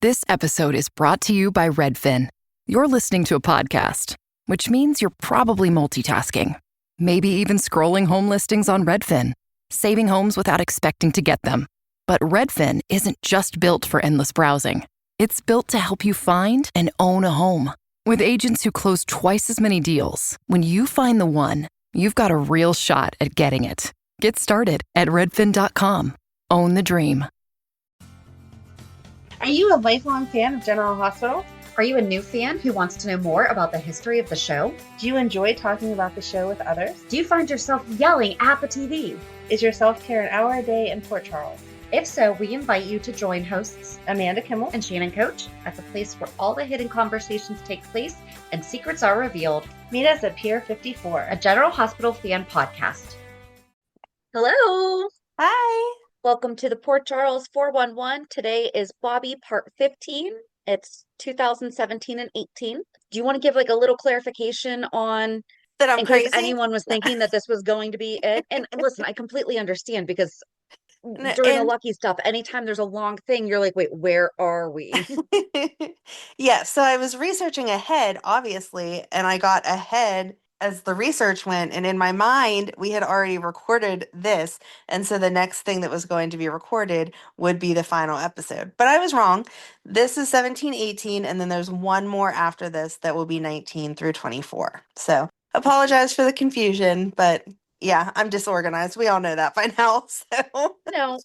This episode is brought to you by Redfin. You're listening to a podcast, which means you're probably multitasking. Maybe even scrolling home listings on Redfin, saving homes without expecting to get them. But Redfin isn't just built for endless browsing. It's built to help you find and own a home. With agents who close twice as many deals, when you find the one, you've got a real shot at getting it. Get started at redfin.com. Own the dream. Are you a lifelong fan of General Hospital? Are you a new fan who wants to know more about the history of the show? Do you enjoy talking about the show with others? Do you find yourself yelling at the TV? Is your self-care an hour a day in Port Charles? If so, we invite you to join hosts Amanda Kimmel and Shannon Coach at the place where all the hidden conversations take place and secrets are revealed. Meet us at Pier 54, a General Hospital fan podcast. Hello. Hi. Welcome to the Port Charles 411. Today is Bobbie part 15. It's 2017 and 18. Do you want to give like a little clarification on that I'm in crazy? Case anyone was thinking that this was going to be it? And listen, I completely understand because during the Lucky stuff, anytime there's a long thing, you're like, wait, where are we? Yeah, so I was researching ahead, obviously, and I got ahead as the research went, and in my mind, we had already recorded this, and so the next thing that was going to be recorded would be the final episode. But I was wrong. This is 17, 18, and then there's one more after this that will be 19 through 24. So apologize for the confusion, but yeah, I'm disorganized. We all know that by now. So no,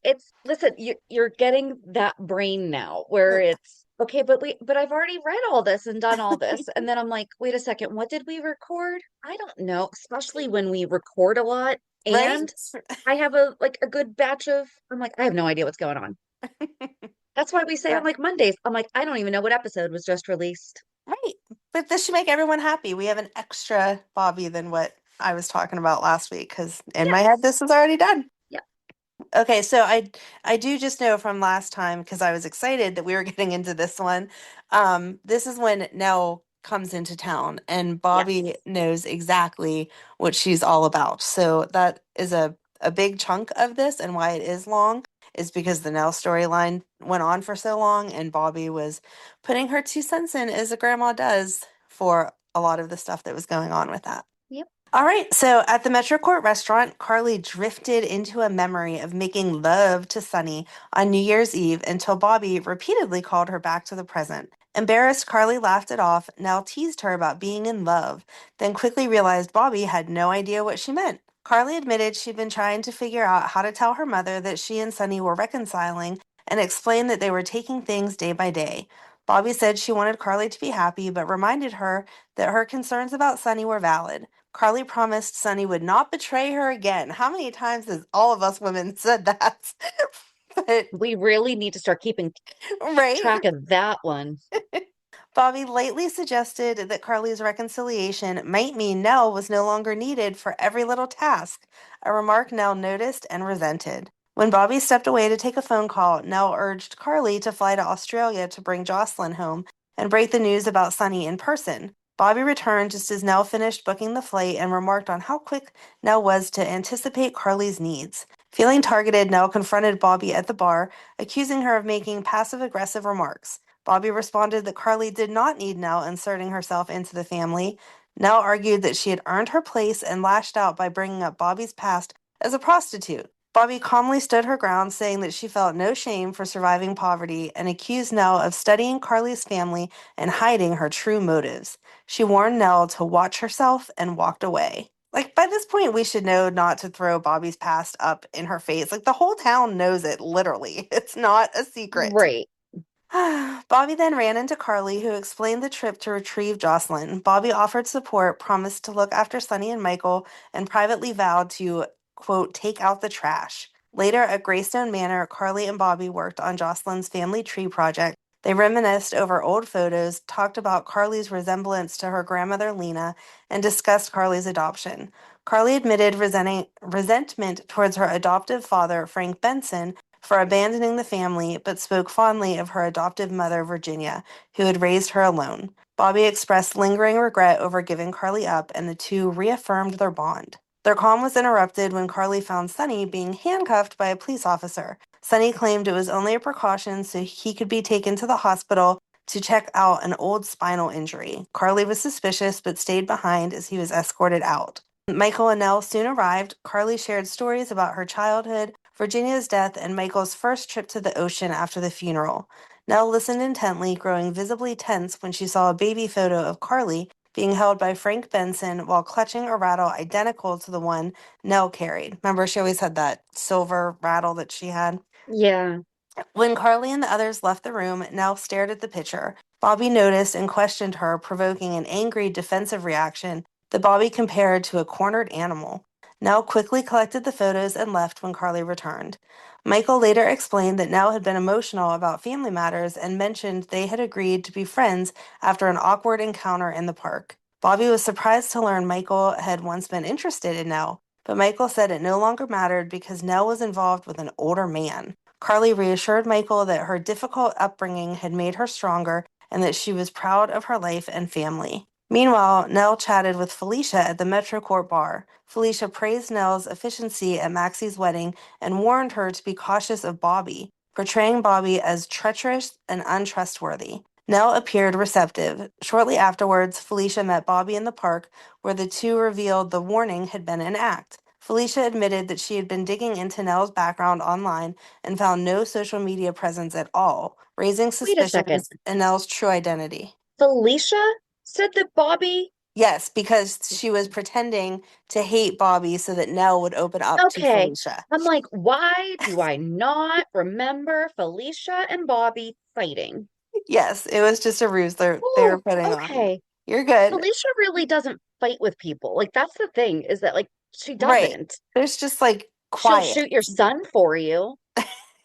listen, you're getting that brain now where it's okay, but I've already read all this and done all this. And then I'm like, wait a second, what did we record? I don't know, especially when we record a lot. And right? I have a good batch of, I'm like, I have no idea what's going on. That's why we say on like Mondays, I'm like, I don't even know what episode was just released. Right. But this should make everyone happy. We have an extra Bobbie than what I was talking about last week because in my head, this is already done. Yeah. Okay, so I do just know from last time because I was excited that we were getting into this one. This is when Nelle comes into town and Bobbie knows exactly what she's all about. So that is a big chunk of this, and why it is long is because the Nelle storyline went on for so long and Bobbie was putting her 2 cents in as a grandma does for a lot of the stuff that was going on with that. Yep. All right, so at the Metro Court restaurant, Carly drifted into a memory of making love to Sonny on New Year's Eve until Bobbie repeatedly called her back to the present. Embarrassed, Carly laughed it off. Nelle teased her about being in love, then quickly realized Bobbie had no idea what she meant. Carly admitted she'd been trying to figure out how to tell her mother that she and Sonny were reconciling and explained that they were taking things day by day. Bobbie said she wanted Carly to be happy, but reminded her that her concerns about Sonny were valid. Carly promised Sonny would not betray her again. How many times has all of us women said that? But we really need to start keeping track of that one. Bobbie lightly suggested that Carly's reconciliation might mean Nelle was no longer needed for every little task, a remark Nelle noticed and resented. When Bobbie stepped away to take a phone call, Nelle urged Carly to fly to Australia to bring Jocelyn home and break the news about Sonny in person. Bobbie returned just as Nelle finished booking the flight and remarked on how quick Nelle was to anticipate Carly's needs. Feeling targeted, Nelle confronted Bobbie at the bar, accusing her of making passive-aggressive remarks. Bobbie responded that Carly did not need Nelle inserting herself into the family. Nelle argued that she had earned her place and lashed out by bringing up Bobbie's past as a prostitute. Bobbie calmly stood her ground, saying that she felt no shame for surviving poverty and accused Nelle of studying Carly's family and hiding her true motives. She warned Nelle to watch herself and walked away. Like, by this point, we should know not to throw Bobbie's past up in her face. Like, the whole town knows it, literally. It's not a secret. Right. Bobbie then ran into Carly, who explained the trip to retrieve Jocelyn. Bobbie offered support, promised to look after Sonny and Michael, and privately vowed to, quote, take out the trash. Later, at Greystone Manor, Carly and Bobbie worked on Jocelyn's family tree project. They reminisced over old photos, talked about Carly's resemblance to her grandmother Lena, and discussed Carly's adoption. Carly admitted resentment towards her adoptive father, Frank Benson, for abandoning the family, but spoke fondly of her adoptive mother, Virginia, who had raised her alone. Bobbie expressed lingering regret over giving Carly up, and the two reaffirmed their bond. Their calm was interrupted when Carly found Sonny being handcuffed by a police officer. Sonny claimed it was only a precaution so he could be taken to the hospital to check out an old spinal injury. Carly was suspicious but stayed behind as he was escorted out. Michael and Nelle soon arrived. Carly shared stories about her childhood, Virginia's death, and Michael's first trip to the ocean after the funeral. Nelle listened intently, growing visibly tense when she saw a baby photo of Carly being held by Frank Benson while clutching a rattle identical to the one Nelle carried. Remember, she always had that silver rattle that she had? Yeah. When Carly and the others left the room, Nelle stared at the picture. Bobbie noticed and questioned her, provoking an angry, defensive reaction that Bobbie compared to a cornered animal. Nelle quickly collected the photos and left when Carly returned. Michael later explained that Nelle had been emotional about family matters and mentioned they had agreed to be friends after an awkward encounter in the park. Bobbie was surprised to learn Michael had once been interested in Nelle, but Michael said it no longer mattered because Nelle was involved with an older man. Carly reassured Michael that her difficult upbringing had made her stronger and that she was proud of her life and family. Meanwhile, Nelle chatted with Felicia at the Metro Court bar. Felicia praised Nelle's efficiency at Maxie's wedding and warned her to be cautious of Bobbie, portraying Bobbie as treacherous and untrustworthy. Nelle appeared receptive. Shortly afterwards, Felicia met Bobbie in the park, where the two revealed the warning had been an act. Felicia admitted that she had been digging into Nelle's background online and found no social media presence at all, raising Wait a second. suspicions in Nell's true identity. Felicia said that Bobbie. Yes, because she was pretending to hate Bobbie so that Nelle would open up to Okay. Felicia. I'm like, why do I not remember Felicia and Bobbie fighting? Yes, it was just a ruse they were Oh, putting on. okay. You're good. Felicia really doesn't fight with people. Like, that's the thing, is that, like, she Right. doesn't. There's just like She'll quiet. shoot your son for you,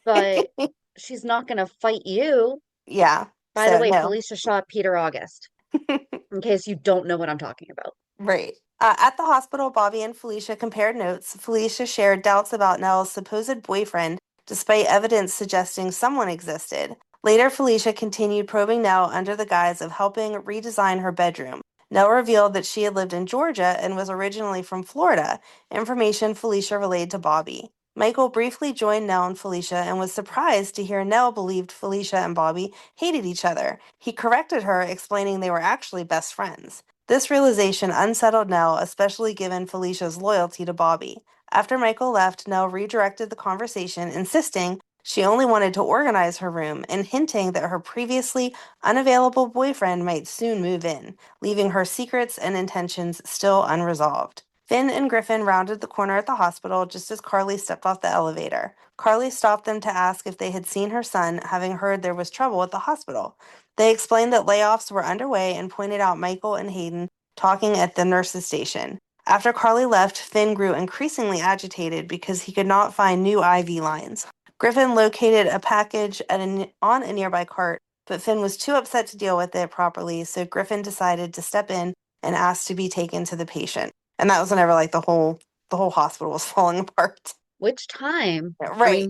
but she's not going to fight you. Yeah. By the So way, no. Felicia shot Peter August, in case you don't know what I'm talking about. Right. At the hospital, Bobbie and Felicia compared notes. Felicia shared doubts about Nelle's supposed boyfriend, despite evidence suggesting someone existed. Later, Felicia continued probing Nelle under the guise of helping redesign her bedroom. Nelle revealed that she had lived in Georgia and was originally from Florida, information Felicia relayed to Bobbie. Michael briefly joined Nelle and Felicia and was surprised to hear Nelle believed Felicia and Bobbie hated each other. He corrected her, explaining they were actually best friends. This realization unsettled Nelle, especially given Felicia's loyalty to Bobbie. After Michael left, Nelle redirected the conversation, insisting she only wanted to organize her room and hinting that her previously unavailable boyfriend might soon move in, leaving her secrets and intentions still unresolved. Finn and Griffin rounded the corner at the hospital just as Carly stepped off the elevator. Carly stopped them to ask if they had seen her son, having heard there was trouble at the hospital. They explained that layoffs were underway and pointed out Michael and Hayden talking at the nurse's station. After Carly left, Finn grew increasingly agitated because he could not find new IV lines. Griffin located a package on a nearby cart, but Finn was too upset to deal with it properly, so Griffin decided to step in and ask to be taken to the patient. And that was whenever like the whole hospital was falling apart. Which time? Right.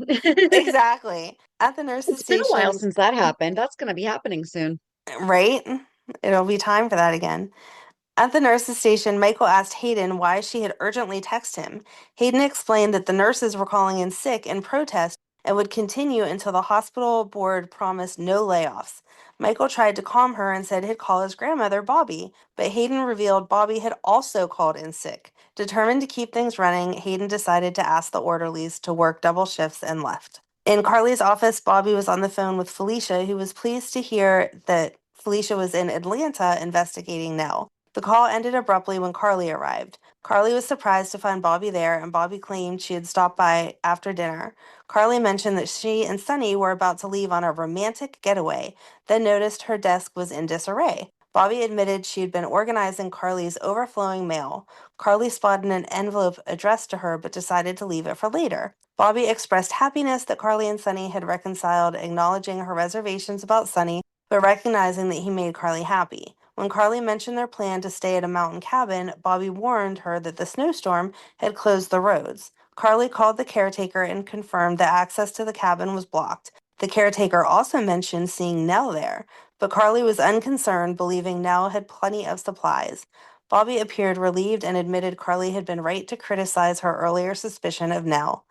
Exactly. At the nurse's It's been station. a while since that happened. That's going to be happening soon. Right? It'll be time for that again. At the nurse's station, Michael asked Hayden why she had urgently texted him. Hayden explained that the nurses were calling in sick in protest and would continue until the hospital board promised no layoffs. Michael tried to calm her and said he'd call his grandmother, Bobbie, but Hayden revealed Bobbie had also called in sick. Determined to keep things running, Hayden decided to ask the orderlies to work double shifts and left. In Carly's office, Bobbie was on the phone with Felicia, who was pleased to hear that Felicia was in Atlanta investigating Nelle. The call ended abruptly when Carly arrived. Carly was surprised to find Bobbie there, and Bobbie claimed she had stopped by after dinner. Carly mentioned that she and Sonny were about to leave on a romantic getaway, then noticed her desk was in disarray. Bobbie admitted she had been organizing Carly's overflowing mail. Carly spotted an envelope addressed to her but decided to leave it for later. Bobbie expressed happiness that Carly and Sonny had reconciled, acknowledging her reservations about Sonny, but recognizing that he made Carly happy. When Carly mentioned their plan to stay at a mountain cabin, Bobbie warned her that the snowstorm had closed the roads. Carly called the caretaker and confirmed that access to the cabin was blocked. The caretaker also mentioned seeing Nelle there, but Carly was unconcerned, believing Nelle had plenty of supplies. Bobbie appeared relieved and admitted Carly had been right to criticize her earlier suspicion of Nelle.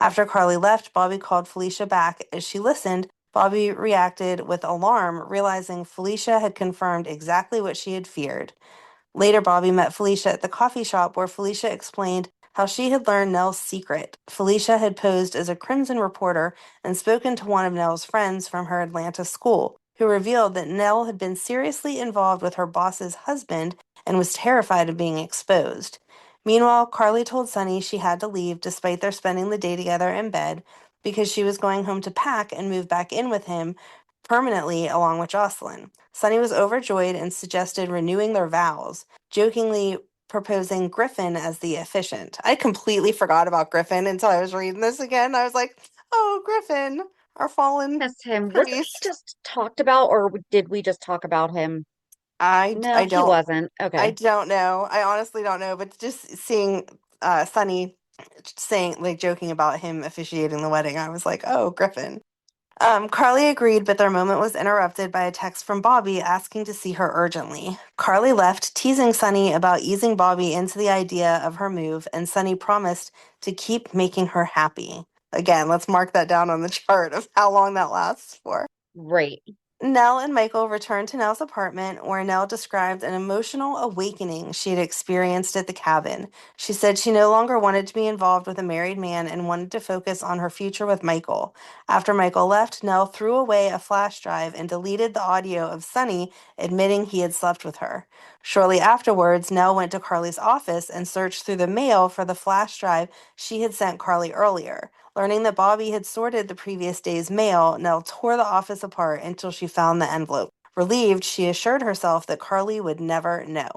After Carly left, Bobbie called Felicia back. As she listened, Bobbie reacted with alarm, realizing Felicia had confirmed exactly what she had feared. Later, Bobbie met Felicia at the coffee shop where Felicia explained how she had learned Nell's secret. Felicia had posed as a Crimson reporter and spoken to one of Nell's friends from her Atlanta school, who revealed that Nelle had been seriously involved with her boss's husband and was terrified of being exposed. Meanwhile, Carly told Sonny she had to leave despite their spending the day together in bed because she was going home to pack and move back in with him permanently along with Jocelyn. Sonny was overjoyed and suggested renewing their vows, jokingly proposing Griffin as the officiant. I completely forgot about Griffin until I was reading this again. I was like, oh, Griffin, our fallen That's him. Wasn't he priest. just talked about, or did we just talk about him? I No, he don't wasn't. I Okay. don't know. I honestly don't know, but just seeing Sonny saying like joking about him officiating the wedding, I was like, oh, Griffin. Carly agreed, but their moment was interrupted by a text from Bobbie asking to see her urgently. Carly left, teasing Sonny about easing Bobbie into the idea of her move, and Sonny promised to keep making her happy. Again, let's mark that down on the chart of how long that lasts for. Right. Nelle and Michael returned to Nell's apartment, where Nelle described an emotional awakening she had experienced at the cabin. She said she no longer wanted to be involved with a married man and wanted to focus on her future with Michael. After Michael left, Nelle threw away a flash drive and deleted the audio of Sonny admitting he had slept with her. Shortly afterwards, Nelle went to Carly's office and searched through the mail for the flash drive she had sent Carly earlier. Learning that Bobbie had sorted the previous day's mail, Nelle tore the office apart until she found the envelope. Relieved, she assured herself that Carly would never know.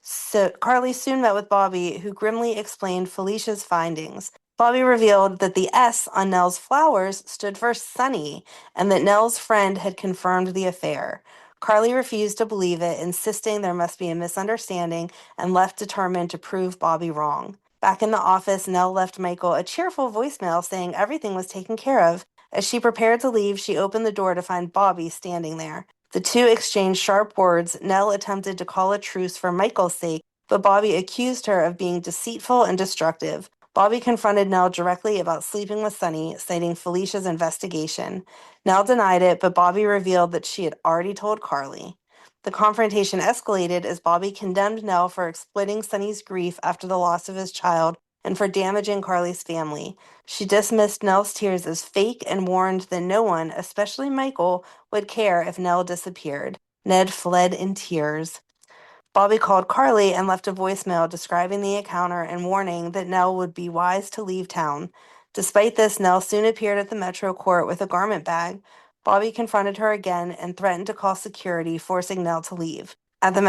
So Carly soon met with Bobbie, who grimly explained Felicia's findings. Bobbie revealed that the S on Nell's flowers stood for Sonny, and that Nell's friend had confirmed the affair. Carly refused to believe it, insisting there must be a misunderstanding, and left determined to prove Bobbie wrong. Back in the office, Nelle left Michael a cheerful voicemail saying everything was taken care of. As she prepared to leave, she opened the door to find Bobbie standing there. The two exchanged sharp words. Nelle attempted to call a truce for Michael's sake, but Bobbie accused her of being deceitful and destructive. Bobbie confronted Nelle directly about sleeping with Sonny, citing Felicia's investigation. Nelle denied it, but Bobbie revealed that she had already told Carly. The confrontation escalated as Bobbie condemned Nelle for exploiting Sonny's grief after the loss of his child and for damaging Carly's family. She dismissed Nell's tears as fake and warned that no one, especially Michael, would care if Nelle disappeared. Ned fled in tears. Bobbie called Carly and left a voicemail describing the encounter and warning that Nelle would be wise to leave town. Despite this, Nelle soon appeared at the Metro Court with a garment bag. Bobbie confronted her again and threatened to call security, forcing Nelle to leave. At the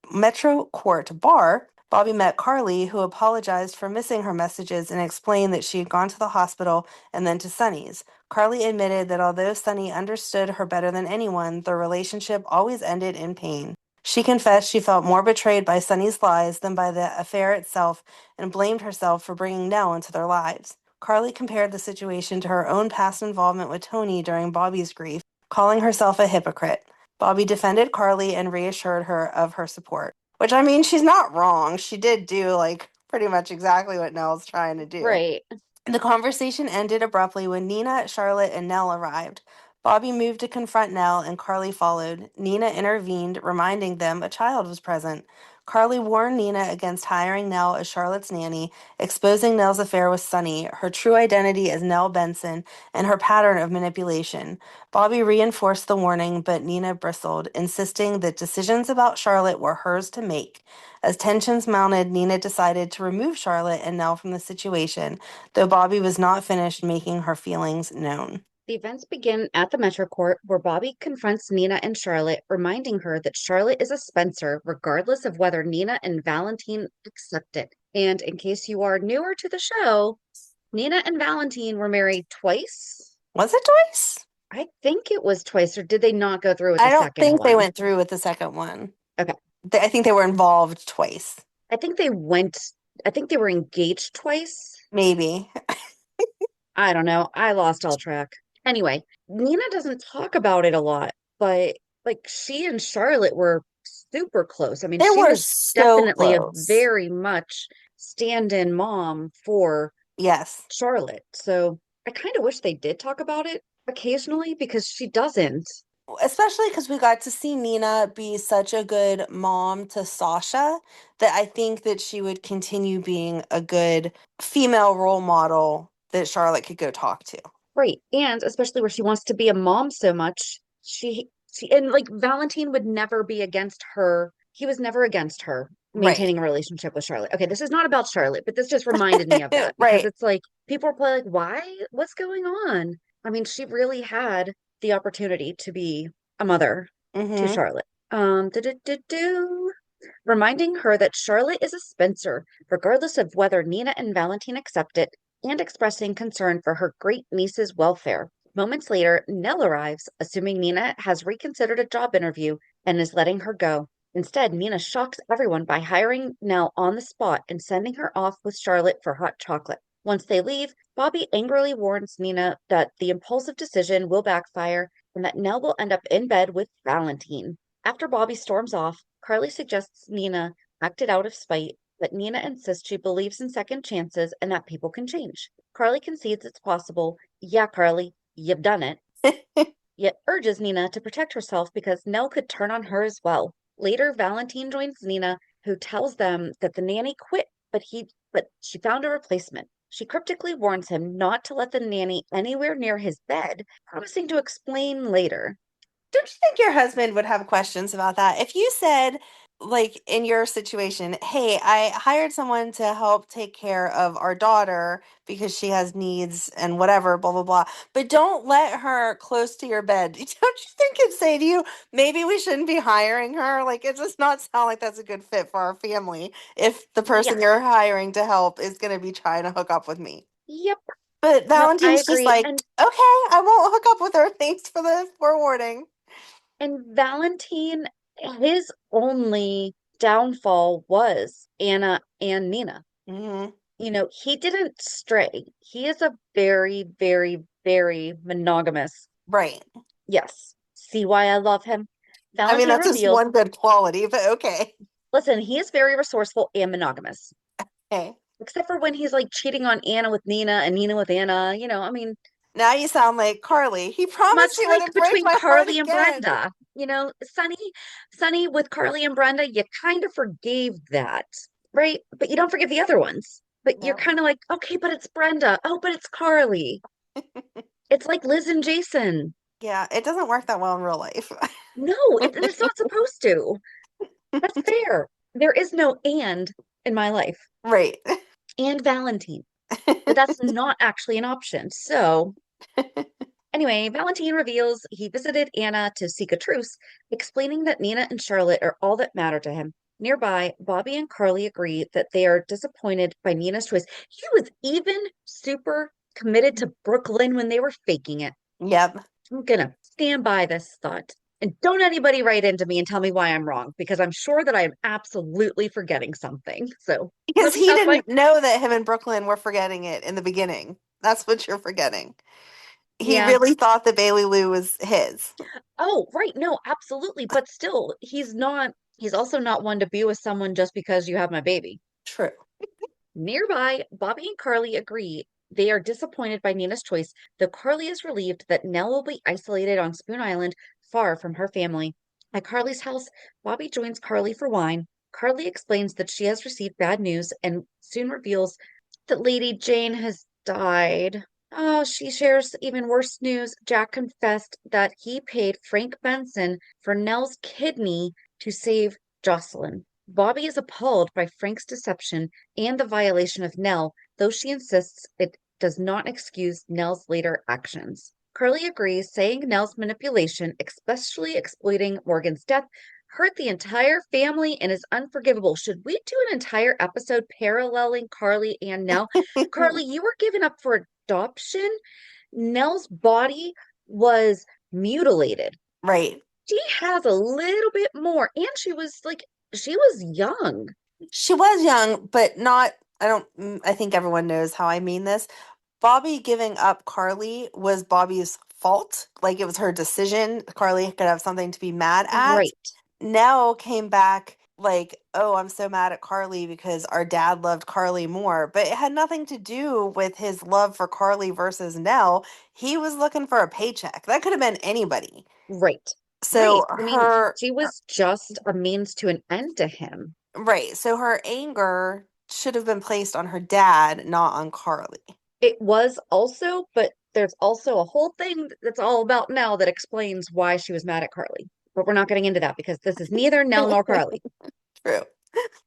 Metro Court bar, Bobbie met Carly, who apologized for missing her messages and explained that she had gone to the hospital and then to Sonny's. Carly admitted that although Sonny understood her better than anyone, their relationship always ended in pain. She confessed she felt more betrayed by Sonny's lies than by the affair itself and blamed herself for bringing Nelle into their lives. Carly compared the situation to her own past involvement with Tony during Bobbie's grief, calling herself a hypocrite. Bobbie defended Carly and reassured her of her support. Which, I mean, she's not wrong. She did do, like, pretty much exactly what Nell's trying to do. Right. The conversation ended abruptly when Nina, Charlotte, and Nelle arrived. Bobbie moved to confront Nelle, and Carly followed. Nina intervened, reminding them a child was present. Carly warned Nina against hiring Nelle as Charlotte's nanny, exposing Nelle's affair with Sonny, her true identity as Nelle Benson, and her pattern of manipulation. Bobbie reinforced the warning, but Nina bristled, insisting that decisions about Charlotte were hers to make. As tensions mounted, Nina decided to remove Charlotte and Nelle from the situation, though Bobbie was not finished making her feelings known. The events begin at the Metro Court, where Bobbie confronts Nina and Charlotte, reminding her that Charlotte is a Spencer, regardless of whether Nina and Valentine accept it. And in case you are newer to the show, Nina and Valentine were married twice. Was it twice? I think it was twice, or did they not go through with I the don't second think they one? went through with the second one. Okay. I think they were involved twice. I think they were engaged twice. Maybe. I don't know. I lost all track. Anyway, Nina doesn't talk about it a lot, but like she and Charlotte were super close. I mean, They she were was so definitely a close. very much stand-in mom for Yes. Charlotte. So I kind of wish they did talk about it occasionally because she doesn't. Especially because we got to see Nina be such a good mom to Sasha that I think that she would continue being a good female role model that Charlotte could go talk to. Right. And especially where she wants to be a mom so much, and like Valentine would never be against her. He was never against her Right. maintaining a relationship with Charlotte. Okay, this is not about Charlotte, but this just reminded me of that because Right. it's like people are probably like, why? What's going on? I mean, she really had the opportunity to be a mother to Mm-hmm. Charlotte. Do reminding her that Charlotte is a Spencer, regardless of whether Nina and Valentine accept it, and expressing concern for her great niece's welfare. Moments later, Nell arrives, assuming Nina has reconsidered a job interview and is letting her go. Instead, Nina shocks everyone by hiring Nell on the spot and sending her off with Charlotte for hot chocolate. Once they leave, Bobbie angrily warns Nina that the impulsive decision will backfire and that Nell will end up in bed with Valentine. After Bobbie storms off, Carly suggests Nina acted out of spite, but Nina insists she believes in second chances and that people can change. Carly concedes it's possible. Yeah, Carly, you've done it. Yet urges Nina to protect herself because Nell could turn on her as well. Later, Valentine joins Nina, who tells them that the nanny quit, but she found a replacement. She cryptically warns him not to let the nanny anywhere near his bed, promising to explain later. Don't you think your husband would have questions about that? If you said, like in your situation, hey, I hired someone to help take care of our daughter because she has needs and whatever, blah, blah, blah, but don't let her close to your bed. Don't you think it'd say to you, maybe we shouldn't be hiring her? Like, it does not sound like that's a good fit for our family if the person Yeah, you're hiring to help is going to be trying to hook up with me. yep. But No, I Valentine's just agree. like, And okay, I won't hook up with her. Thanks for the forewarning. Valentine, his only downfall was Anna and Nina. Hmm. He didn't stray. He is a very, very, very monogamous. Right. Yes. See why I love him? I mean, Valentine that's just reveals, one good quality, but okay. listen, he is very resourceful and monogamous. Okay. Except for when he's like cheating on Anna with Nina and Nina with Anna, I mean, Now you sound like Carly. He promised much he like wouldn't break between my heart Carly and again. Brenda. Sonny with Carly and Brenda, you kind of forgave that, right? But you don't forgive the other ones. But you're No. kind of like, okay, but it's Brenda. Oh, but it's Carly. It's like Liz and Jason. Yeah, it doesn't work that well in real life. No, it's not supposed to. That's fair. There is no and in my life. Right. And Valentine. But that's not actually an option. So anyway, Valentine reveals he visited Anna to seek a truce, explaining that Nina and Charlotte are all that matter to him. Nearby, Bobbie and Carly agree that they are disappointed by Nina's choice. He was even super committed to Brooklyn when they were faking it. Yep. I'm gonna stand by this thought. And don't anybody write into me and tell me why I'm wrong, because I'm sure that I am absolutely forgetting something. So Because let me he know if I, didn't know that him and Brooklyn were forgetting it in the beginning. That's what you're forgetting. He yeah. really thought that Bailey Lou was his. Oh, right. No, absolutely. But still, he's also not one to be with someone just because you have my baby. True. Nearby, Bobbie and Carly agree they are disappointed by Nina's choice, though Carly is relieved that Nell will be isolated on Spoon Island, far from her family. At Carly's house, Bobbie joins Carly for wine. Carly explains that she has received bad news and soon reveals that Lady Jane has died. Oh, she shares even worse news. Jack confessed that he paid Frank Benson for Nell's kidney to save Jocelyn. Bobbie is appalled by Frank's deception and the violation of Nell, though she insists it does not excuse Nell's later actions. Curly agrees, saying Nell's manipulation, especially exploiting Morgan's death, hurt the entire family and is unforgivable. Should we do an entire episode paralleling Carly and Nell? Carly, you were given up for adoption. Nell's body was mutilated. Right. She has a little bit more, and she was young. She was young, but not, I think everyone knows how I mean this. Bobbie giving up Carly was Bobbie's fault. Like it was her decision. Carly could have something to be mad at. Right. Nell came back like, oh, I'm so mad at Carly because our dad loved Carly more. But it had nothing to do with his love for Carly versus Nell. He was looking for a paycheck. That could have been anybody. Right. Right. So I mean, her, she was just a means to an end to him. right. So her anger should have been placed on her dad, not on Carly. It was also, but there's also a whole thing that's all about Nell that explains why she was mad at Carly. But we're not getting into that because this is neither Nell nor Carly. True.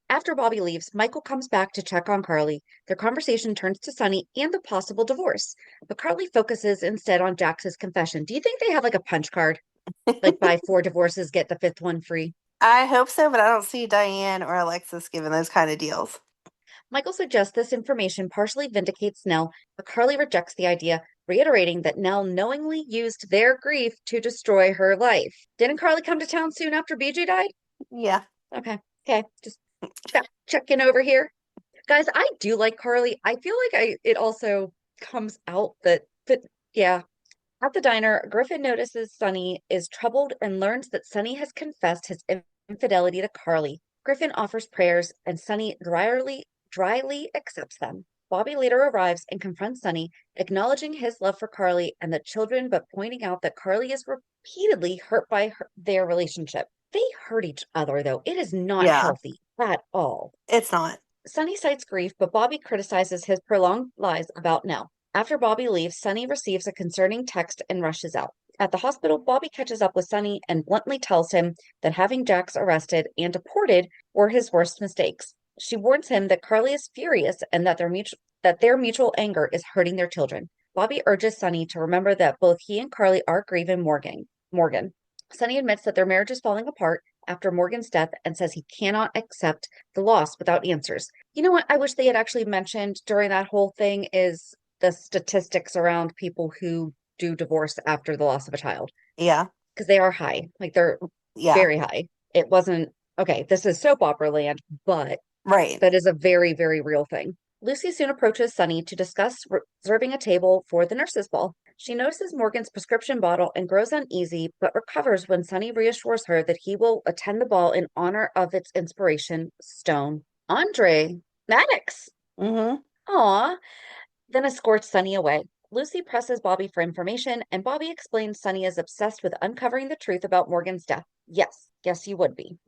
After Bobbie leaves, Michael comes back to check on Carly. Their conversation turns to Sonny and the possible divorce. But Carly focuses instead on Jax's confession. Do you think they have like a punch card? Like buy 4 divorces, get the 5th one free? I hope so, but I don't see Diane or Alexis giving those kind of deals. Michael suggests this information partially vindicates Nell, but Carly rejects the idea, reiterating that Nell knowingly used their grief to destroy her life. Didn't Carly come to town soon after BJ died? Yeah. Okay. Just check in over here. Guys, I do like Carly. I feel like it also comes out that, but yeah. At the diner, Griffin notices Sonny is troubled and learns that Sonny has confessed his infidelity to Carly. Griffin offers prayers, and Sonny dryly accepts them. Bobbie later arrives and confronts Sonny, acknowledging his love for Carly and the children, but pointing out that Carly is repeatedly hurt by their relationship. They hurt each other, though. It is not Yeah. healthy at all. It's not. Sonny cites grief, but Bobbie criticizes his prolonged lies about Nell. After Bobbie leaves, Sonny receives a concerning text and rushes out. At the hospital, Bobbie catches up with Sonny and bluntly tells him that having Jax arrested and deported were his worst mistakes. She warns him that Carly is furious and that their mutual anger is hurting their children. Bobbie urges Sonny to remember that both he and Carly are grieving Morgan. Sonny admits that their marriage is falling apart after Morgan's death and says he cannot accept the loss without answers. You know what I wish they had actually mentioned during that whole thing is the statistics around people who do divorce after the loss of a child. Yeah. Because they are high. Like they're very high. It wasn't, okay, this is soap opera land, but right. That is a very, very real thing. Lucy soon approaches Sonny to discuss reserving a table for the nurses' ball. She notices Morgan's prescription bottle and grows uneasy, but recovers when Sonny reassures her that he will attend the ball in honor of its inspiration stone, Andre Maddox. Mm-hmm. Aw. Then escorts Sonny away. Lucy presses Bobbie for information, and Bobbie explains Sonny is obsessed with uncovering the truth about Morgan's death. Yes, you would be.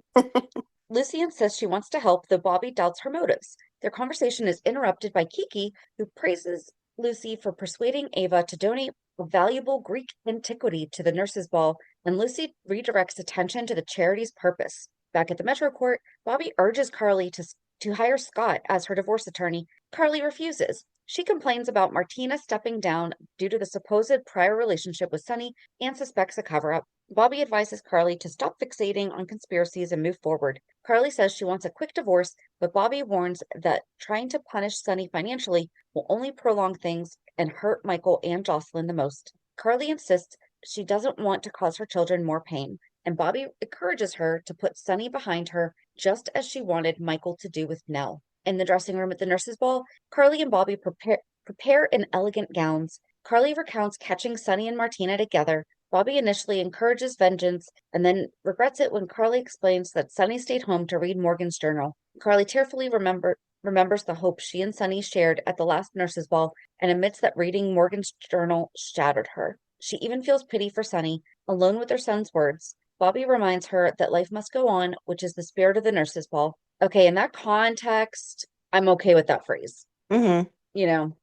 Lucy insists she wants to help, though Bobbie doubts her motives. Their conversation is interrupted by Kiki, who praises Lucy for persuading Ava to donate a valuable Greek antiquity to the nurses' ball, and Lucy redirects attention to the charity's purpose. Back at the Metro Court, Bobbie urges Carly to hire Scott as her divorce attorney. Carly refuses. She complains about Martina stepping down due to the supposed prior relationship with Sonny and suspects a cover-up. Bobbie advises Carly to stop fixating on conspiracies and move forward. Carly says she wants a quick divorce, but Bobbie warns that trying to punish Sonny financially will only prolong things and hurt Michael and Jocelyn the most. Carly insists she doesn't want to cause her children more pain, and Bobbie encourages her to put Sonny behind her, just as she wanted Michael to do with Nell. In the dressing room at the nurses' ball, Carly and Bobbie prepare in elegant gowns. Carly recounts catching Sonny and Martina together. Bobbie initially encourages vengeance and then regrets it when Carly explains that Sonny stayed home to read Morgan's journal. Carly tearfully remembers the hope she and Sonny shared at the last nurses' ball and admits that reading Morgan's journal shattered her. She even feels pity for Sonny, alone with her son's words. Bobbie reminds her that life must go on, which is the spirit of the nurses' ball. Okay, in that context, I'm okay with that phrase. Mm-hmm. You know,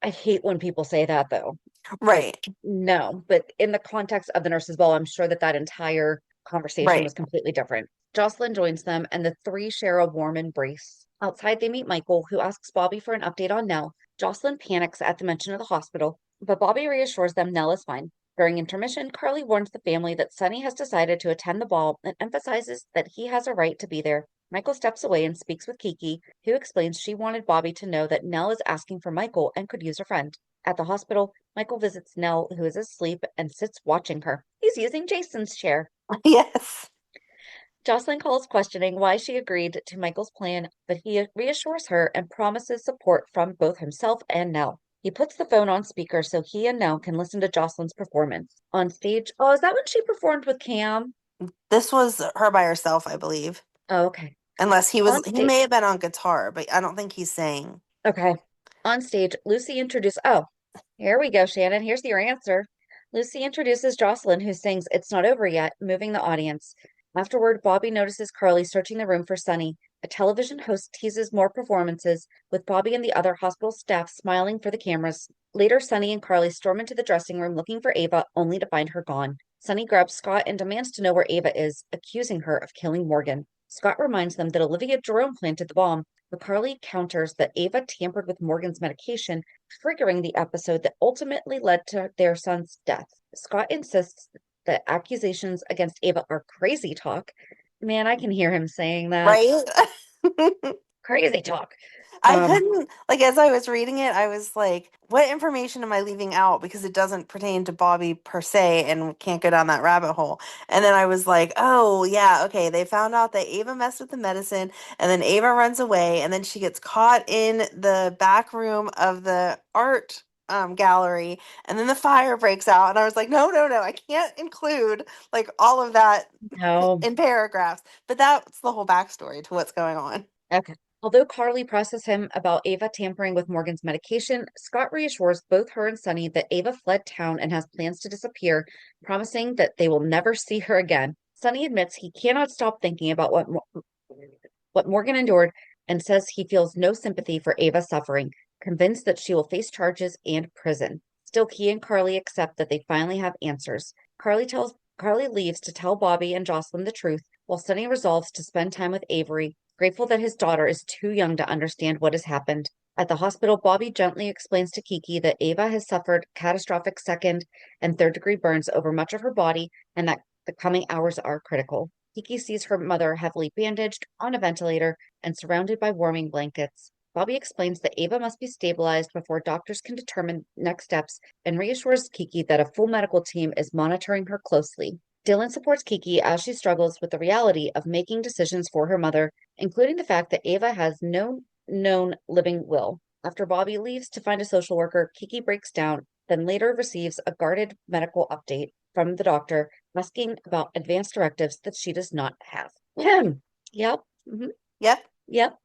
I hate when people say that, though. Right. Like, no, but in the context of the nurses' ball, I'm sure that entire conversation was completely different. Jocelyn joins them, and the three share a warm embrace. Outside, they meet Michael, who asks Bobbie for an update on Nell. Jocelyn panics at the mention of the hospital, but Bobbie reassures them Nell is fine. During intermission, Carly warns the family that Sonny has decided to attend the ball and emphasizes that he has a right to be there. Michael steps away and speaks with Kiki, who explains she wanted Bobbie to know that Nell is asking for Michael and could use a friend. At the hospital, Michael visits Nell, who is asleep, and sits watching her. He's using Jason's chair. Yes. Jocelyn calls questioning why she agreed to Michael's plan, but he reassures her and promises support from both himself and Nell. He puts the phone on speaker so he and Nell can listen to Jocelyn's performance. On stage, is that when she performed with Cam? This was her by herself, I believe. Oh, okay. Unless he On may have been on guitar, but I don't think he's saying. Okay. On stage, Lucy introduces, oh, here we go, Shannon. Here's your answer. Lucy introduces Jocelyn, who sings It's Not Over Yet, moving the audience. Afterward, Bobbie notices Carly searching the room for Sonny. A television host teases more performances, with Bobbie and the other hospital staff smiling for the cameras. Later, Sonny and Carly storm into the dressing room looking for Ava, only to find her gone. Sonny grabs Scott and demands to know where Ava is, accusing her of killing Morgan. Scott reminds them that Olivia Jerome planted the bomb, but Carly counters that Ava tampered with Morgan's medication, triggering the episode that ultimately led to their son's death. Scott insists that accusations against Ava are crazy talk. Man, I can hear him saying that. Right? Crazy talk. I couldn't, like, as I was reading it, I was like, what information am I leaving out? Because it doesn't pertain to Bobbie per se and can't go down that rabbit hole. And then I was like, oh, yeah, okay. They found out that Ava messed with the medicine, and then Ava runs away, and then she gets caught in the back room of the art gallery, and then the fire breaks out. And I was like, no, no, no, I can't include like all of that No. in paragraphs. But that's the whole backstory to what's going on. Okay. Although Carly presses him about Ava tampering with Morgan's medication, Scott reassures both her and Sonny that Ava fled town and has plans to disappear, promising that they will never see her again. Sonny admits he cannot stop thinking about what Morgan endured and says he feels no sympathy for Ava's suffering, convinced that she will face charges and prison. Still, he and Carly accept that they finally have answers. Carly leaves to tell Bobbie and Jocelyn the truth, while Sonny resolves to spend time with Avery, grateful that his daughter is too young to understand what has happened. At the hospital, Bobbie gently explains to Kiki that Ava has suffered catastrophic second and third-degree burns over much of her body and that the coming hours are critical. Kiki sees her mother heavily bandaged, on a ventilator, and surrounded by warming blankets. Bobbie explains that Ava must be stabilized before doctors can determine next steps and reassures Kiki that a full medical team is monitoring her closely. Dylan supports Kiki as she struggles with the reality of making decisions for her mother, including the fact that Ava has no known living will. After Bobbie leaves to find a social worker, Kiki breaks down, then later receives a guarded medical update from the doctor asking about advanced directives that she does not have. Yep. Mhm. Yep. Yep.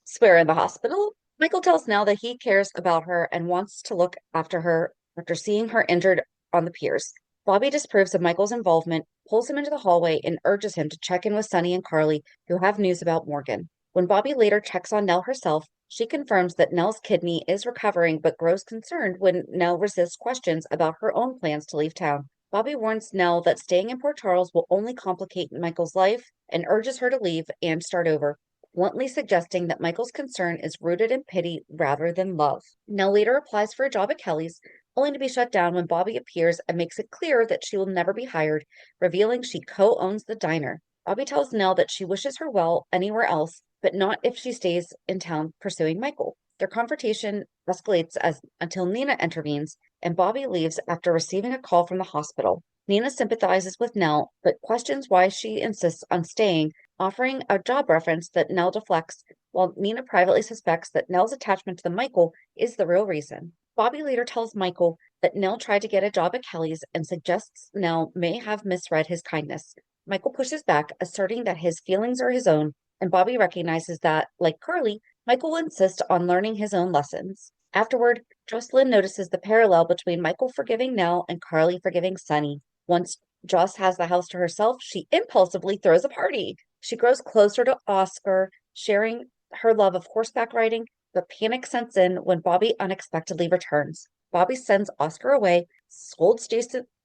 Swear in the hospital. Michael tells Nell that he cares about her and wants to look after her after seeing her injured on the piers. Bobbie disapproves of Michael's involvement, pulls him into the hallway, and urges him to check in with Sonny and Carly, who have news about Morgan. When Bobbie later checks on Nell herself, she confirms that Nell's kidney is recovering but grows concerned when Nell resists questions about her own plans to leave town. Bobbie warns Nell that staying in Port Charles will only complicate Michael's life and urges her to leave and start over, bluntly suggesting that Michael's concern is rooted in pity rather than love. Nell later applies for a job at Kelly's, only to be shut down when Bobbie appears and makes it clear that she will never be hired, revealing she co-owns the diner. Bobbie tells Nell that she wishes her well anywhere else, but not if she stays in town pursuing Michael. Their confrontation escalates until Nina intervenes, and Bobbie leaves after receiving a call from the hospital. Nina sympathizes with Nell, but questions why she insists on staying, offering a job reference that Nell deflects, while Nina privately suspects that Nell's attachment to the Michael is the real reason. Bobbie later tells Michael that Nell tried to get a job at Kelly's and suggests Nell may have misread his kindness. Michael pushes back, asserting that his feelings are his own, and Bobbie recognizes that, like Carly, Michael will insist on learning his own lessons. Afterward, Jocelyn notices the parallel between Michael forgiving Nell and Carly forgiving Sonny. Once Joss has the house to herself, she impulsively throws a party. She grows closer to Oscar, sharing her love of horseback riding, but panic sets in when Bobbie unexpectedly returns. Bobbie sends Oscar away, scolds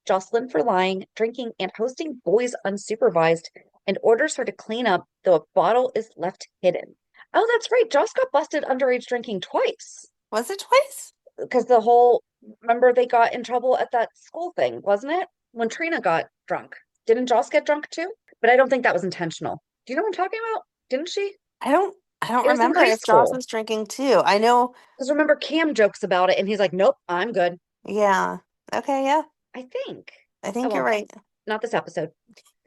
Jocelyn for lying, drinking, and hosting boys unsupervised, and orders her to clean up, though a bottle is left hidden. Oh, that's right. Joss got busted underage drinking twice. Was it twice? Because remember they got in trouble at that school thing, wasn't it? When Trina got drunk. Didn't Joss get drunk too? But I don't think that was intentional. Do you know what I'm talking about? Didn't she? I don't It was in remember high if Joss school. was drinking too. I know. Because remember Cam jokes about it and he's like, nope, I'm good. Yeah. Okay, yeah. I think. I think Oh, you're well, right. not this episode.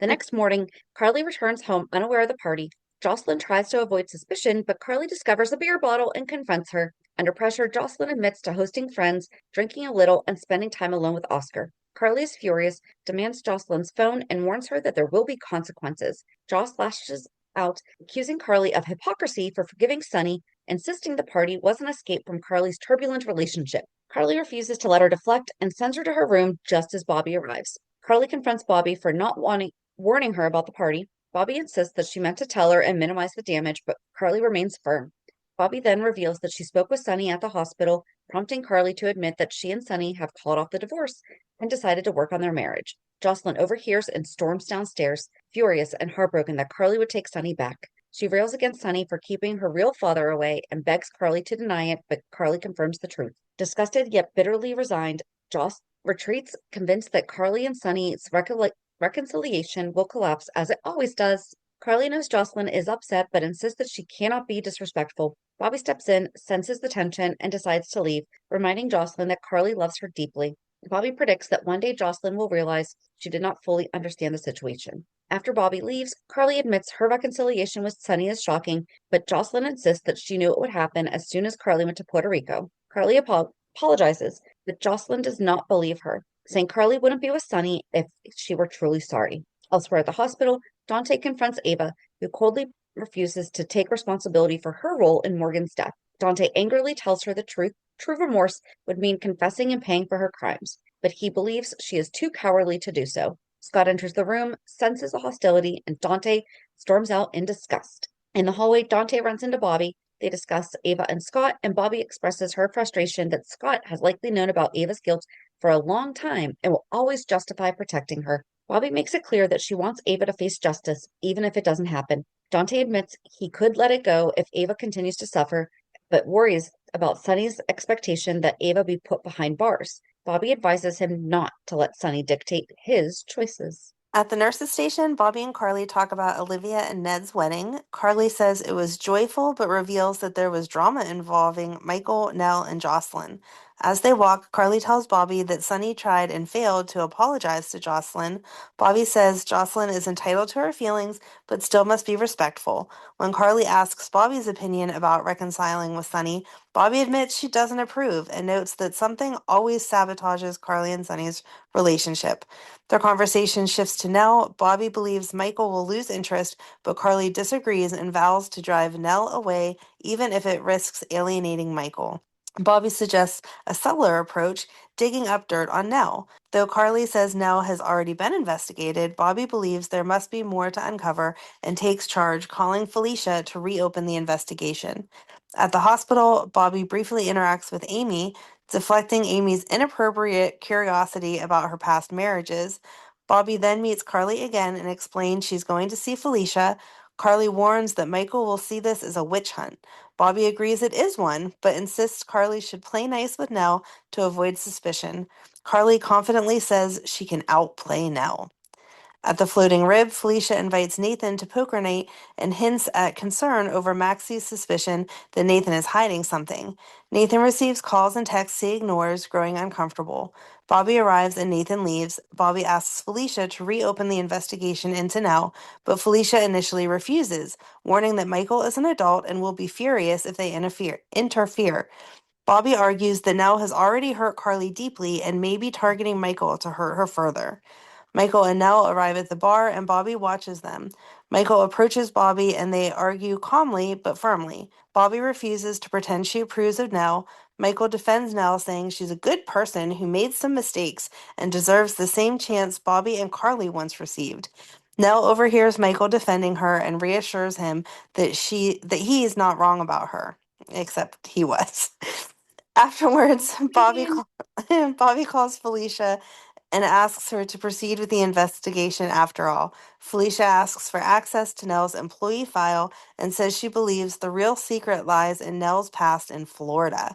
The next morning, Carly returns home unaware of the party. Jocelyn tries to avoid suspicion, but Carly discovers a beer bottle and confronts her. Under pressure, Jocelyn admits to hosting friends, drinking a little, and spending time alone with Oscar. Carly is furious, demands Jocelyn's phone, and warns her that there will be consequences. Joss lashes out, accusing Carly of hypocrisy for forgiving Sonny, insisting the party was an escape from Carly's turbulent relationship. Carly refuses to let her deflect and sends her to her room just as Bobbie arrives. Carly confronts Bobbie for not warning her about the party. Bobbie insists that she meant to tell her and minimize the damage, but Carly remains firm. Bobbie then reveals that she spoke with Sonny at the hospital, prompting Carly to admit that she and Sonny have called off the divorce and decided to work on their marriage. Jocelyn overhears and storms downstairs, furious and heartbroken that Carly would take Sonny back. She rails against Sonny for keeping her real father away and begs Carly to deny it, but Carly confirms the truth. Disgusted yet bitterly resigned, Joss retreats, convinced that Carly and Sonny's reconciliation will collapse as it always does. Carly knows Jocelyn is upset but insists that she cannot be disrespectful. Bobbie steps in, senses the tension, and decides to leave, reminding Jocelyn that Carly loves her deeply. Bobbie predicts that one day Jocelyn will realize she did not fully understand the situation. After Bobbie leaves, Carly admits her reconciliation with Sonny is shocking, but Jocelyn insists that she knew it would happen as soon as Carly went to Puerto Rico. Carly apologizes, but Jocelyn does not believe her, saying Carly wouldn't be with Sonny if she were truly sorry. Elsewhere at the hospital, Dante confronts Ava, who coldly refuses to take responsibility for her role in Morgan's death. Dante angrily tells her the truth. True remorse would mean confessing and paying for her crimes, but he believes she is too cowardly to do so. Scott enters the room, senses the hostility, and Dante storms out in disgust. In the hallway, Dante runs into Bobbie. They discuss Ava and Scott, and Bobbie expresses her frustration that Scott has likely known about Ava's guilt for a long time and will always justify protecting her. Bobbie makes it clear that she wants Ava to face justice, even if it doesn't happen. Dante admits he could let it go if Ava continues to suffer, but worries about Sonny's expectation that Ava be put behind bars. Bobbie advises him not to let Sonny dictate his choices. At the nurse's station, Bobbie and Carly talk about Olivia and Ned's wedding. Carly says it was joyful, but reveals that there was drama involving Michael, Nelle, and Jocelyn. As they walk, Carly tells Bobbie that Sonny tried and failed to apologize to Jocelyn. Bobbie says Jocelyn is entitled to her feelings, but still must be respectful. When Carly asks Bobbie's opinion about reconciling with Sonny, Bobbie admits she doesn't approve and notes that something always sabotages Carly and Sonny's relationship. Their conversation shifts to Nelle. Bobbie believes Michael will lose interest, but Carly disagrees and vows to drive Nelle away, even if it risks alienating Michael. Bobbie suggests a subtler approach, digging up dirt on Nelle. Though Carly says Nelle has already been investigated, Bobbie believes there must be more to uncover and takes charge, calling Felicia to reopen the investigation. At the hospital, Bobbie briefly interacts with Amy, deflecting Amy's inappropriate curiosity about her past marriages. Bobbie then meets Carly again and explains she's going to see Felicia. Carly warns that Michael will see this as a witch hunt. Bobbie agrees it is one, but insists Carly should play nice with Nelle to avoid suspicion. Carly confidently says she can outplay Nelle. At the Floating Rib, Felicia invites Nathan to poker night and hints at concern over Maxie's suspicion that Nathan is hiding something. Nathan receives calls and texts he ignores, growing uncomfortable. Bobbie arrives and Nathan leaves. Bobbie asks Felicia to reopen the investigation into Nelle, but Felicia initially refuses, warning that Michael is an adult and will be furious if they interfere. Bobbie argues that Nelle has already hurt Carly deeply and may be targeting Michael to hurt her further. Michael and Nelle arrive at the bar and Bobbie watches them. Michael approaches Bobbie and they argue calmly but firmly. Bobbie refuses to pretend she approves of Nelle. Michael defends Nelle, saying she's a good person who made some mistakes and deserves the same chance Bobbie and Carly once received. Nelle overhears Michael defending her and reassures him that he is not wrong about her, except he was. Afterwards, Bobbie calls Felicia and asks her to proceed with the investigation after all. Felicia asks for access to Nelle's employee file and says she believes the real secret lies in Nelle's past in Florida.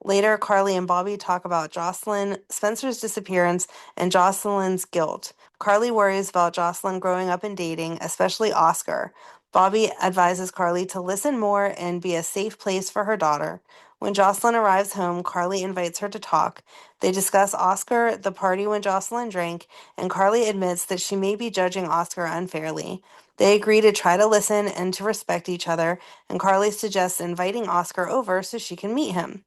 Later, Carly and Bobbie talk about Jocelyn, Spencer's disappearance, and Jocelyn's guilt. Carly worries about Jocelyn growing up and dating, especially Oscar. Bobbie advises Carly to listen more and be a safe place for her daughter. When Jocelyn arrives home, Carly invites her to talk. They discuss Oscar, the party when Jocelyn drank, and Carly admits that she may be judging Oscar unfairly. They agree to try to listen and to respect each other, and Carly suggests inviting Oscar over so she can meet him.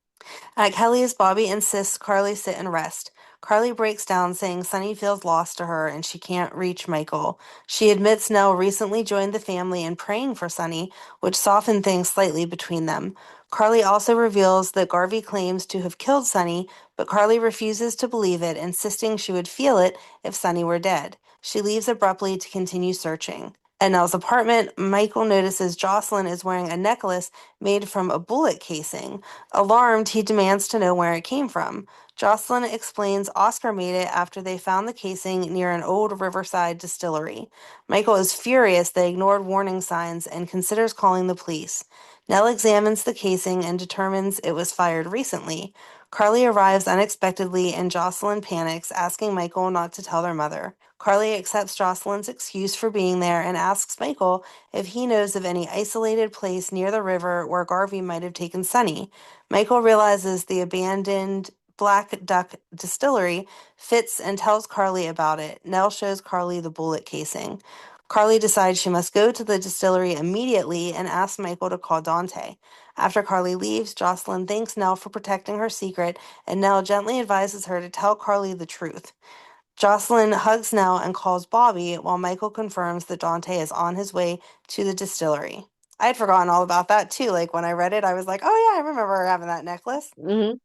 At Kelly's, Bobbie insists Carly sit and rest. Carly breaks down, saying Sonny feels lost to her and she can't reach Michael. She admits Nelle recently joined the family in praying for Sonny, which softened things slightly between them. Carly also reveals that Garvey claims to have killed Sonny, but Carly refuses to believe it, insisting she would feel it if Sonny were dead. She leaves abruptly to continue searching. At Nell's apartment, Michael notices Jocelyn is wearing a necklace made from a bullet casing. Alarmed, he demands to know where it came from. Jocelyn explains Oscar made it after they found the casing near an old riverside distillery. Michael is furious they ignored warning signs and considers calling the police. Nelle examines the casing and determines it was fired recently. Carly arrives unexpectedly and Jocelyn panics, asking Michael not to tell their mother. Carly accepts Jocelyn's excuse for being there and asks Michael if he knows of any isolated place near the river where Garvey might have taken Sonny. Michael realizes the abandoned Black Duck Distillery fits and tells Carly about it. Nelle shows Carly the bullet casing. Carly decides she must go to the distillery immediately and asks Michael to call Dante. After Carly leaves, Jocelyn thanks Nelle for protecting her secret, and Nelle gently advises her to tell Carly the truth. Jocelyn hugs Nelle and calls Bobbie, while Michael confirms that Dante is on his way to the distillery. I had forgotten all about that too. Like when I read it, I was like, oh yeah, I remember having that necklace. Mm-hmm.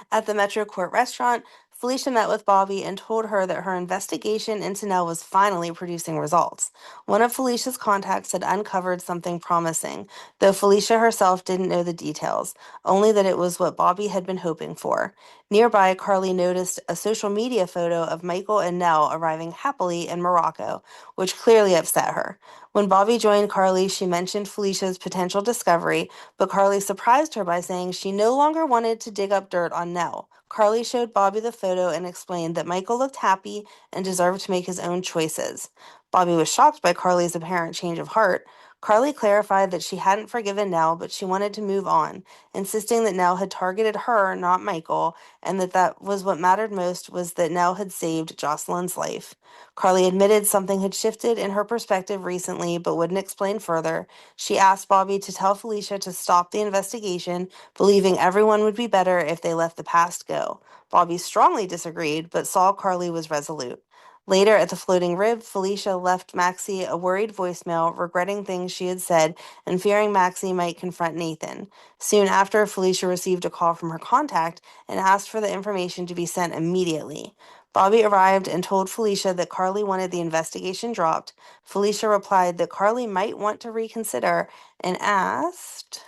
At the Metro Court restaurant, Felicia met with Bobbie and told her that her investigation into Nelle was finally producing results. One of Felicia's contacts had uncovered something promising, though Felicia herself didn't know the details, only that it was what Bobbie had been hoping for. Nearby, Carly noticed a social media photo of Michael and Nelle arriving happily in Morocco, which clearly upset her. When Bobbie joined Carly, she mentioned Felicia's potential discovery, but Carly surprised her by saying she no longer wanted to dig up dirt on Nelle. Carly showed Bobbie the photo and explained that Michael looked happy and deserved to make his own choices. Bobbie was shocked by Carly's apparent change of heart. Carly clarified that she hadn't forgiven Nelle, but she wanted to move on, insisting that Nelle had targeted her, not Michael, and that was what mattered most was that Nelle had saved Jocelyn's life. Carly admitted something had shifted in her perspective recently, but wouldn't explain further. She asked Bobbie to tell Felicia to stop the investigation, believing everyone would be better if they let the past go. Bobbie strongly disagreed, but saw Carly was resolute. Later at the Floating Rib, Felicia left Maxie a worried voicemail, regretting things she had said and fearing Maxie might confront Nathan. Soon after, Felicia received a call from her contact and asked for the information to be sent immediately. Bobbie arrived and told Felicia that Carly wanted the investigation dropped. Felicia replied that Carly might want to reconsider and asked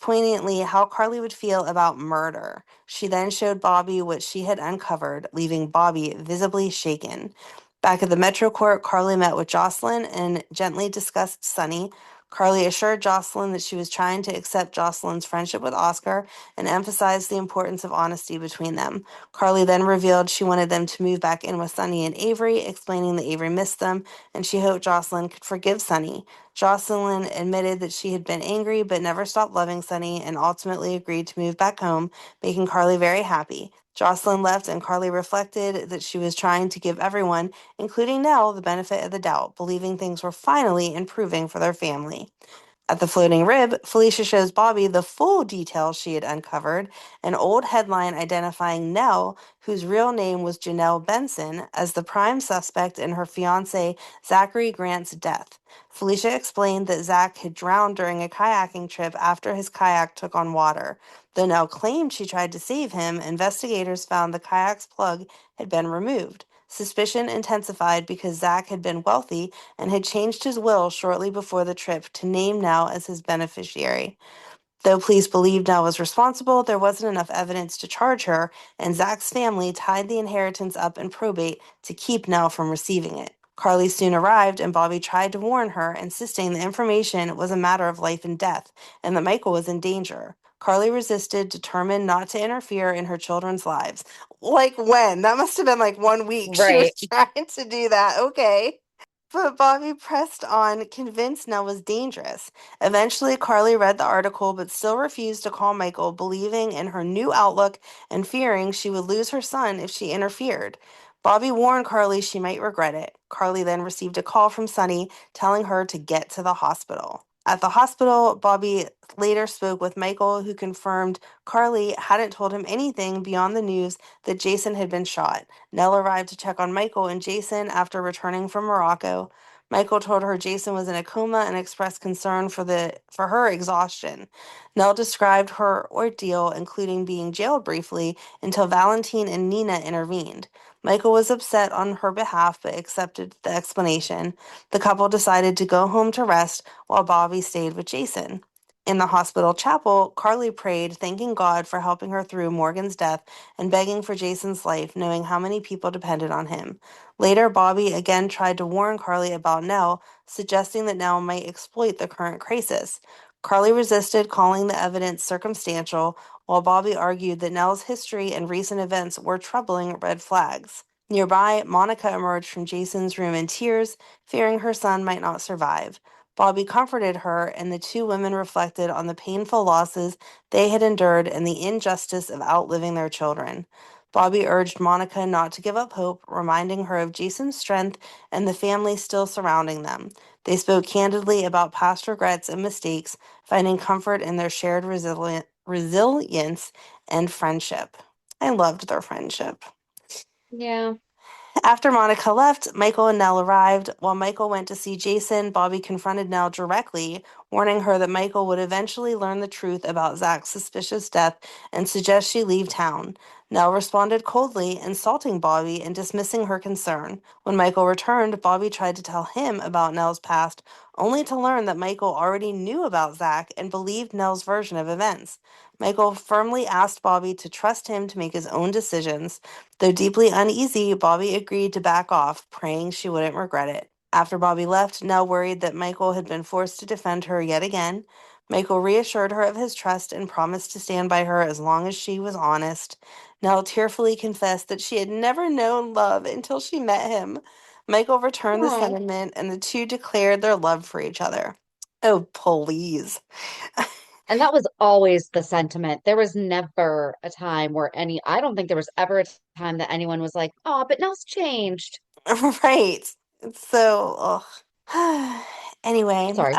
poignantly how Carly would feel about murder. She then showed Bobbie what she had uncovered, leaving Bobbie visibly shaken. Back at the Metro Court, Carly met with Jocelyn and gently discussed Sonny. Carly assured Jocelyn that she was trying to accept Jocelyn's friendship with Oscar and emphasized the importance of honesty between them. Carly then revealed she wanted them to move back in with Sonny and Avery, explaining that Avery missed them, and she hoped Jocelyn could forgive Sonny. Jocelyn admitted that she had been angry but never stopped loving Sonny and ultimately agreed to move back home, making Carly very happy. Jocelyn left and Carly reflected that she was trying to give everyone, including Nelle, the benefit of the doubt, believing things were finally improving for their family. At the Floating Rib, Felicia shows Bobbie the full details she had uncovered, an old headline identifying Nelle, whose real name was Janelle Benson, as the prime suspect in her fiancé Zachary Grant's death. Felicia explained that Zach had drowned during a kayaking trip after his kayak took on water. Though Nelle claimed she tried to save him, investigators found the kayak's plug had been removed. Suspicion intensified because Zach had been wealthy and had changed his will shortly before the trip to name Nelle as his beneficiary. Though police believed Nelle was responsible, there wasn't enough evidence to charge her, and Zach's family tied the inheritance up in probate to keep Nelle from receiving it. Carly soon arrived, and Bobbie tried to warn her, insisting the information was a matter of life and death, and that Michael was in danger. Carly resisted, determined not to interfere in her children's lives. Like when? That must have been like 1 week she was trying to do that. Okay. But Bobbie pressed on, convinced Nelle was dangerous. Eventually, Carly read the article but still refused to call Michael, believing in her new outlook and fearing she would lose her son if she interfered. Bobbie warned Carly she might regret it. Carly then received a call from Sonny telling her to get to the hospital. At the hospital, Bobbie later spoke with Michael, who confirmed Carly hadn't told him anything beyond the news that Jason had been shot. Nelle arrived to check on Michael and Jason after returning from Morocco. Michael told her Jason was in a coma and expressed concern for her exhaustion. Nelle described her ordeal, including being jailed briefly, until Valentine and Nina intervened. Michael was upset on her behalf but accepted the explanation. The couple decided to go home to rest while Bobbie stayed with Jason. In the hospital chapel, Carly prayed, thanking God for helping her through Morgan's death and begging for Jason's life, knowing how many people depended on him. Later, Bobbie again tried to warn Carly about Nelle, suggesting that Nelle might exploit the current crisis. Carly resisted, calling the evidence circumstantial, while Bobbie argued that Nelle's history and recent events were troubling red flags. Nearby, Monica emerged from Jason's room in tears, fearing her son might not survive. Bobbie comforted her, and the two women reflected on the painful losses they had endured and the injustice of outliving their children. Bobbie urged Monica not to give up hope, reminding her of Jason's strength and the family still surrounding them. They spoke candidly about past regrets and mistakes, finding comfort in their shared resilience and friendship. I loved their friendship. Yeah. After Monica left, Michael and Nelle arrived. While Michael went to see Jason, Bobbie confronted Nelle directly, warning her that Michael would eventually learn the truth about Zach's suspicious death and suggest she leave town. Nelle responded coldly, insulting Bobbie and dismissing her concern. When Michael returned, Bobbie tried to tell him about Nelle's past, only to learn that Michael already knew about Zach and believed Nelle's version of events. Michael firmly asked Bobbie to trust him to make his own decisions. Though deeply uneasy, Bobbie agreed to back off, praying she wouldn't regret it. After Bobbie left, Nelle worried that Michael had been forced to defend her yet again. Michael reassured her of his trust and promised to stand by her as long as she was honest. Nelle tearfully confessed that she had never known love until she met him. Michael returned the Oh. sentiment, and the two declared their love for each other. Oh, please. And that was always the sentiment. There was never a time where I don't think there was ever a time that anyone was like, oh, but Nell's changed. Right. So, ugh. Anyway, Sorry.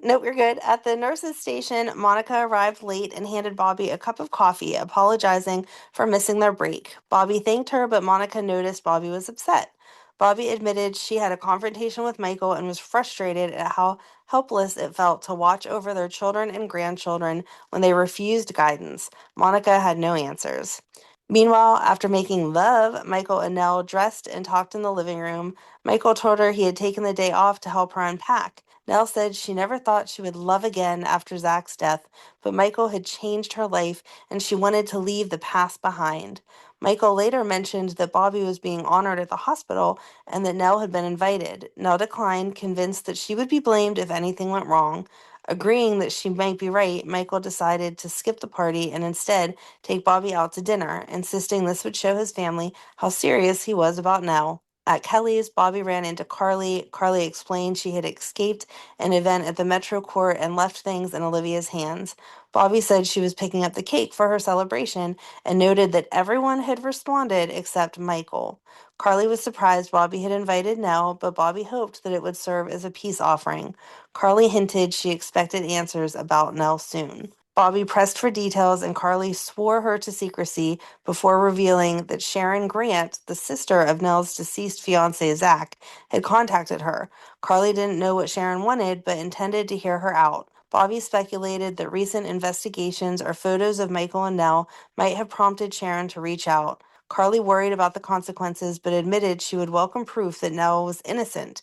nope, you're good. At the nurse's station, Monica arrived late and handed Bobbie a cup of coffee, apologizing for missing their break. Bobbie thanked her, but Monica noticed Bobbie was upset. Bobbie admitted she had a confrontation with Michael and was frustrated at how helpless it felt to watch over their children and grandchildren when they refused guidance. Monica had no answers. Meanwhile, after making love, Michael and Nelle dressed and talked in the living room. Michael told her he had taken the day off to help her unpack. Nelle said she never thought she would love again after Zach's death, but Michael had changed her life and she wanted to leave the past behind. Michael later mentioned that Bobbie was being honored at the hospital and that Nelle had been invited. Nelle declined, convinced that she would be blamed if anything went wrong. Agreeing that she might be right, Michael decided to skip the party and instead take Bobbie out to dinner, insisting this would show his family how serious he was about Nelle. At Kelly's, Bobbie ran into Carly. Carly explained she had escaped an event at the Metro Court and left things in Olivia's hands. Bobbie said she was picking up the cake for her celebration and noted that everyone had responded except Michael. Carly was surprised Bobbie had invited Nelle, but Bobbie hoped that it would serve as a peace offering. Carly hinted she expected answers about Nelle soon. Bobbie pressed for details, and Carly swore her to secrecy before revealing that Sharon Grant, the sister of Nell's deceased fiancé Zach, had contacted her. Carly didn't know what Sharon wanted, but intended to hear her out. Bobbie speculated that recent investigations or photos of Michael and Nelle might have prompted Sharon to reach out. Carly worried about the consequences, but admitted she would welcome proof that Nelle was innocent.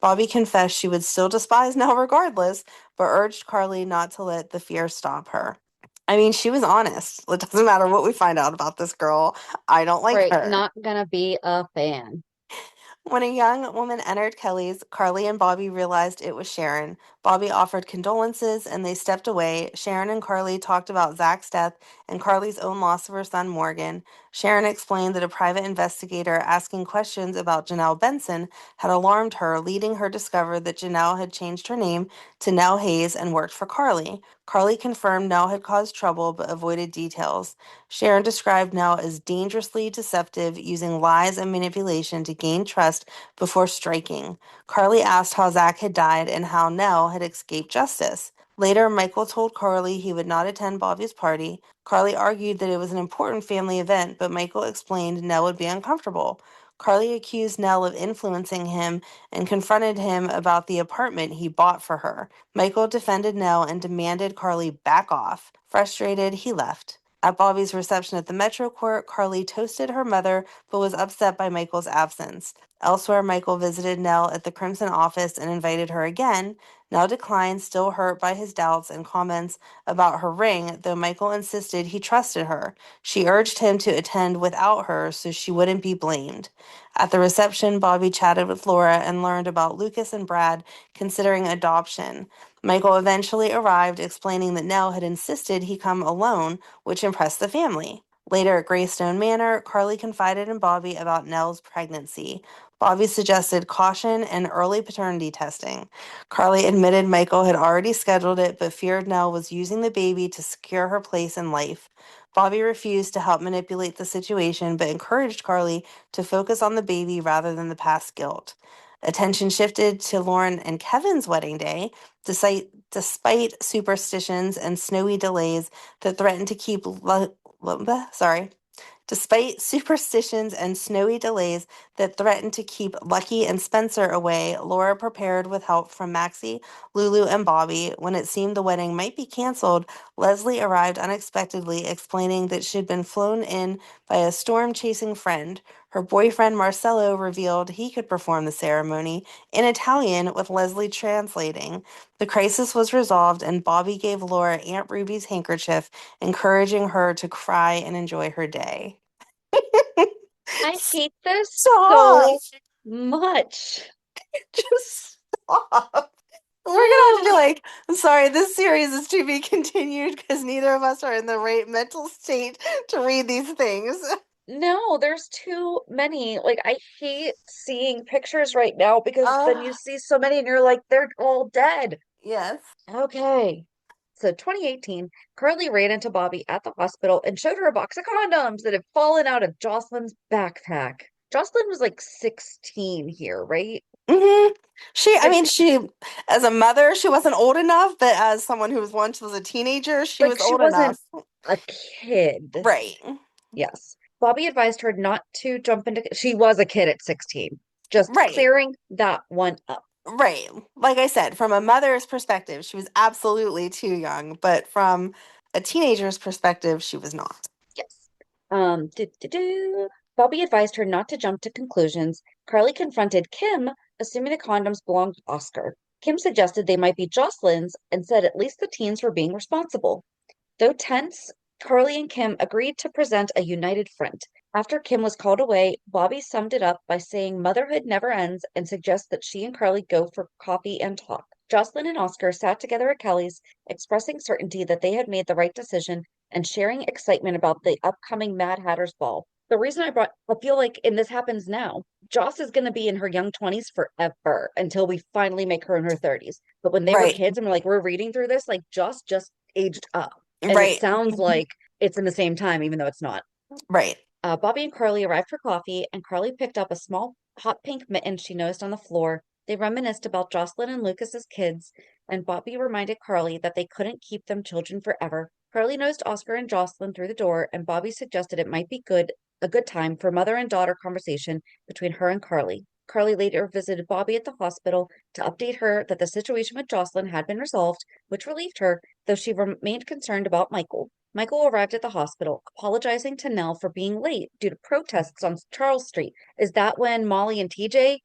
Bobbie confessed she would still despise Nelle regardless, but urged Carly not to let the fear stop her. I mean, she was honest. It doesn't matter what we find out about this girl. I don't like Right. her. Not gonna be a fan. When a young woman entered Kelly's, Carly and Bobbie realized it was Sharon. Bobbie offered condolences and they stepped away. Sharon and Carly talked about Zach's death and Carly's own loss of her son Morgan. Sharon explained that a private investigator asking questions about Janelle Benson had alarmed her, leading her to discover that Janelle had changed her name to Nelle Hayes and worked for Carly. Carly confirmed Nelle had caused trouble but avoided details. Sharon described Nelle as dangerously deceptive, using lies and manipulation to gain trust before striking. Carly asked how Zach had died and how Nelle had escaped justice. Later, Michael told Carly he would not attend Bobbie's party. Carly argued that it was an important family event, but Michael explained Nelle would be uncomfortable. Carly accused Nelle of influencing him and confronted him about the apartment he bought for her. Michael defended Nelle and demanded Carly back off. Frustrated, he left. At Bobbie's reception at the Metro Court, Carly toasted her mother but was upset by Michael's absence. Elsewhere, Michael visited Nelle at the Crimson office and invited her again. Nelle declined, still hurt by his doubts and comments about her ring, though Michael insisted he trusted her. She urged him to attend without her so she wouldn't be blamed. At the reception, Bobbie chatted with Laura and learned about Lucas and Brad considering adoption. Michael eventually arrived, explaining that Nelle had insisted he come alone, which impressed the family. Later at Greystone Manor, Carly confided in Bobbie about Nelle's pregnancy. Bobbie suggested caution and early paternity testing. Carly admitted Michael had already scheduled it, but feared Nelle was using the baby to secure her place in life. Bobbie refused to help manipulate the situation, but encouraged Carly to focus on the baby rather than the past guilt. Attention shifted to Lauren and Kevin's wedding day, despite superstitions and snowy delays that threatened to keep Despite superstitions and snowy delays that threatened to keep Lucky and Spencer away, Laura prepared with help from Maxie, Lulu, and Bobbie. When it seemed the wedding might be canceled, Leslie arrived unexpectedly, explaining that she'd been flown in by a storm-chasing friend. Her boyfriend Marcello revealed he could perform the ceremony in Italian with Leslie translating. The crisis was resolved, and Bobbie gave Laura Aunt Ruby's handkerchief, encouraging her to cry and enjoy her day. I hate this Stop! so much. Just stop. We're gonna have to be like, I'm sorry, this series is to be continued because neither of us are in the right mental state to read these things. No, there's too many. Like, I hate seeing pictures right now because then you see so many and you're like, they're all dead. Yes. Okay. So 2018, Carly ran into Bobbie at the hospital and showed her a box of condoms that had fallen out of Jocelyn's backpack. Jocelyn was like 16 here, right? Mm-hmm. I Like, mean, she, as a mother, she wasn't old enough, but as someone who once was a teenager, she was she old wasn't enough. a kid. Right. Yes. Bobbie advised her not to jump into, she was a kid at 16. Just Right. clearing that one up. Right. Like I said, from a mother's perspective, she was absolutely too young, but from a teenager's perspective, she was not. Yes. Bobbie advised her not to jump to conclusions. Carly confronted Kim, assuming the condoms belonged to Oscar. Kim suggested they might be Jocelyn's and said at least the teens were being responsible. Though tense, Carly and Kim agreed to present a united front. After Kim was called away, Bobbie summed it up by saying motherhood never ends and suggests that she and Carly go for coffee and talk. Jocelyn and Oscar sat together at Kelly's, expressing certainty that they had made the right decision and sharing excitement about the upcoming Mad Hatter's Ball. The reason I feel like, and this happens now, Joss is going to be in her young 20s forever until we finally make her in her 30s. But when they were kids and we're reading through this, like Joss just aged up. And it sounds like it's in the same time, even though it's not. Right. Bobbie and Carly arrived for coffee, and Carly picked up a small hot pink mitten she noticed on the floor. They reminisced about Jocelyn and Lucas's kids, and Bobbie reminded Carly that they couldn't keep them children forever. Carly noticed Oscar and Jocelyn through the door, and Bobbie suggested it might be a good time for mother and daughter conversation between her and Carly. Carly later visited Bobbie at the hospital to update her that the situation with Jocelyn had been resolved, which relieved her, though she remained concerned about Michael. Michael arrived at the hospital, apologizing to Nelle for being late due to protests on Charles Street. Is that when Molly and TJ,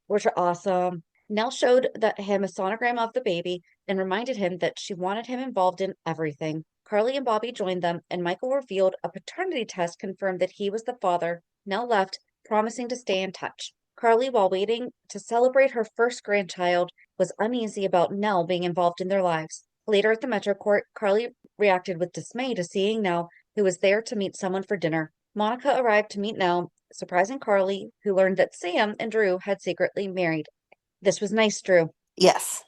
which are awesome, Nelle showed him a sonogram of the baby and reminded him that she wanted him involved in everything. Carly and Bobbie joined them, and Michael revealed a paternity test confirmed that he was the father. Nelle left, promising to stay in touch. Carly, while waiting to celebrate her first grandchild, was uneasy about Nelle being involved in their lives. Later at the Metro Court, Carly reacted with dismay to seeing Nelle, who was there to meet someone for dinner. Monica arrived to meet Nelle, surprising Carly, who learned that Sam and Drew had secretly married. This was nice, Drew. Yes.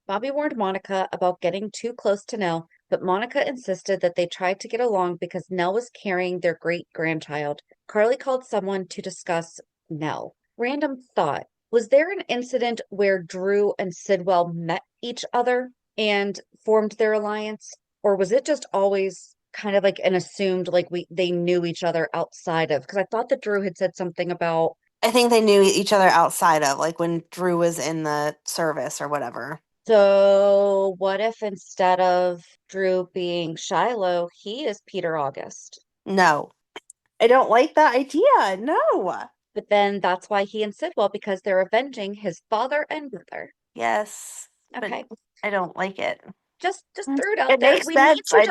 Bobbie warned Monica about getting too close to Nelle, but Monica insisted that they tried to get along because Nelle was carrying their great-grandchild. Carly called someone to discuss Nelle. Random thought. Was there an incident where Drew and Sidwell met each other and formed their alliance? Or was it just always kind of like an assumed like they knew each other outside of, because I thought that Drew had said something about, I think they knew each other outside of, like when Drew was in the service or whatever. so what if instead of Drew being Shiloh, he is Peter August? No, I don't like that idea. No. But then that's why he and Sidwell, because they're avenging his father and brother. Yes, but Okay. I don't like it. Just threw it out It there. makes sense.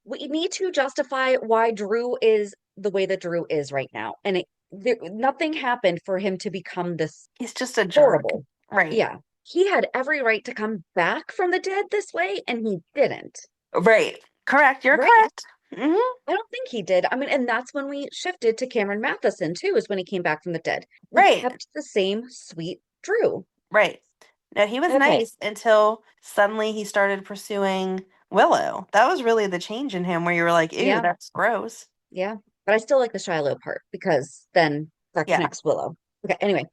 We need to justify why Drew is the way that Drew is right now. And nothing happened for him to become this He's just a jerk. horrible. Right. Yeah. He had every right to come back from the dead this way, and he didn't. Right. Correct. You're Right? correct. Hmm. I don't think he did. I mean, and that's when we shifted to Cameron Matheson too, is when he came back from the dead. We Right. kept the same sweet Drew. Right. No, he was Okay. nice until suddenly he started pursuing Willow. That was really the change in him where you were like, ew, Yeah. that's gross. Yeah. But I still like the Shiloh part because then that Yeah. connects Willow. Okay. Anyway,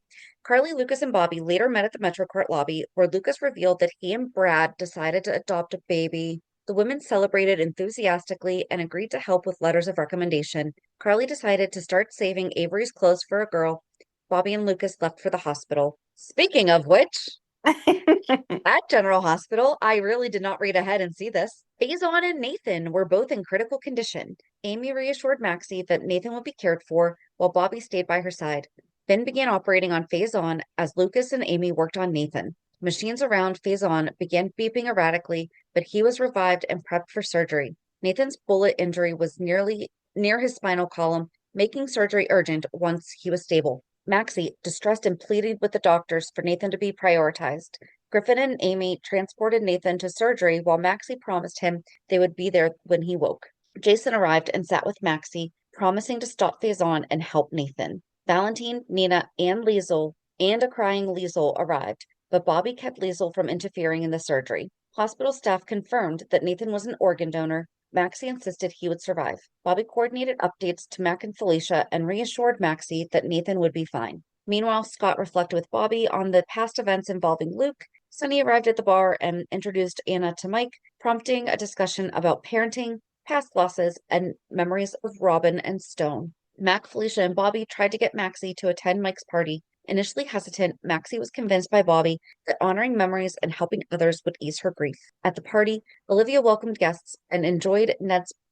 Carly, Lucas, and Bobbie later met at the Metro Court lobby where Lucas revealed that he and Brad decided to adopt a baby. The women celebrated enthusiastically and agreed to help with letters of recommendation. Carly decided to start saving Avery's clothes for a girl. Bobbie and Lucas left for the hospital. Speaking of which, at General Hospital, I really did not read ahead and see this. Faison and Nathan were both in critical condition. Amy reassured Maxie that Nathan would be cared for while Bobbie stayed by her side. Finn began operating on Faison as Lucas and Amy worked on Nathan. Machines around Faison began beeping erratically, but he was revived and prepped for surgery. Nathan's bullet injury was nearly near his spinal column, making surgery urgent once he was stable. Maxie, distressed and pleaded with the doctors for Nathan to be prioritized. Griffin and Amy transported Nathan to surgery while Maxie promised him they would be there when he woke. Jason arrived and sat with Maxie, promising to stop Faison and help Nathan. Valentine, Nina, and Liesel and a crying Liesel arrived, but Bobbie kept Liesel from interfering in the surgery. Hospital staff confirmed that Nathan was an organ donor. Maxie insisted he would survive. Bobbie coordinated updates to Mac and Felicia and reassured Maxie that Nathan would be fine. Meanwhile, Scott reflected with Bobbie on the past events involving Luke. Sonny arrived at the bar and introduced Anna to Mike, prompting a discussion about parenting, past losses, and memories of Robin and Stone. Mac, Felicia, and Bobbie tried to get Maxie to attend Mike's party. Initially hesitant, Maxie was convinced by Bobbie that honoring memories and helping others would ease her grief. At the party, Olivia welcomed guests and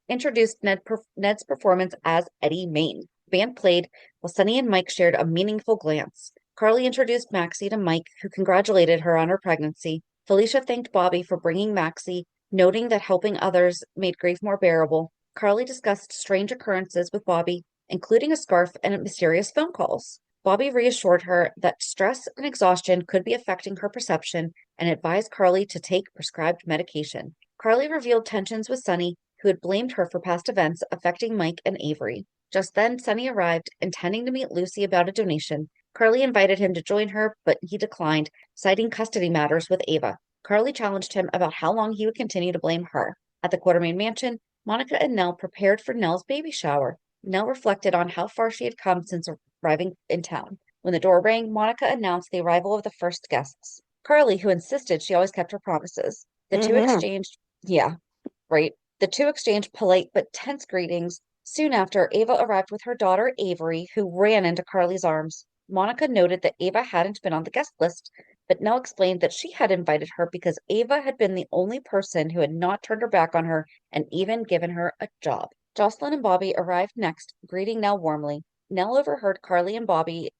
introduced Ned's performance as Eddie Main. The band played while Sonny and Mike shared a meaningful glance. Carly introduced Maxie to Mike, who congratulated her on her pregnancy. Felicia thanked Bobbie for bringing Maxie, noting that helping others made grief more bearable. Carly discussed strange occurrences with Bobbie, including a scarf and mysterious phone calls. Bobbie reassured her that stress and exhaustion could be affecting her perception and advised Carly to take prescribed medication. Carly revealed tensions with Sonny, who had blamed her for past events affecting Mike and Avery. Just then, Sonny arrived, intending to meet Lucy about a donation. Carly invited him to join her, but he declined, citing custody matters with Ava. Carly challenged him about how long he would continue to blame her. At the Quartermain mansion, Monica and Nelle prepared for Nelle's baby shower. Nelle reflected on how far she had come since arriving in town. When the door rang, Monica announced the arrival of the first guests. Carly, who insisted she always kept her promises. The two exchanged polite but tense greetings. Soon after, Ava arrived with her daughter Avery, who ran into Carly's arms. Monica noted that Ava hadn't been on the guest list, but Nelle explained that she had invited her because Ava had been the only person who had not turned her back on her and even given her a job. Jocelyn and Bobbie arrived next, greeting Nelle warmly. Nelle overheard Carly and Bobbie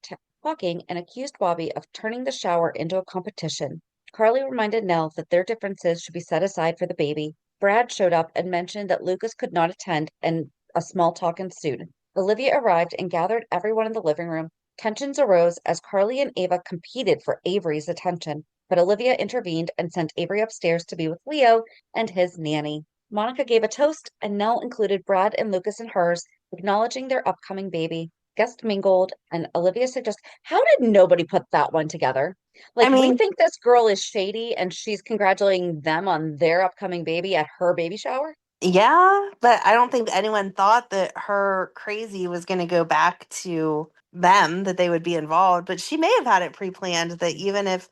talking and accused Bobbie of turning the shower into a competition. Carly reminded Nelle that their differences should be set aside for the baby. Brad showed up and mentioned that Lucas could not attend, and a small talk ensued. Olivia arrived and gathered everyone in the living room. Tensions arose as Carly and Ava competed for Avery's attention, but Olivia intervened and sent Avery upstairs to be with Leo and his nanny. Monica gave a toast, and Nelle included Brad and Lucas in hers, acknowledging their upcoming baby. Guests mingled, and Olivia suggested, how did nobody put that one together? Like, I we mean, think this girl is shady and she's congratulating them on their upcoming baby at her baby shower. yeah, but I don't think anyone thought that her crazy was going to go back to them, that they would be involved. But she may have had it pre-planned that even if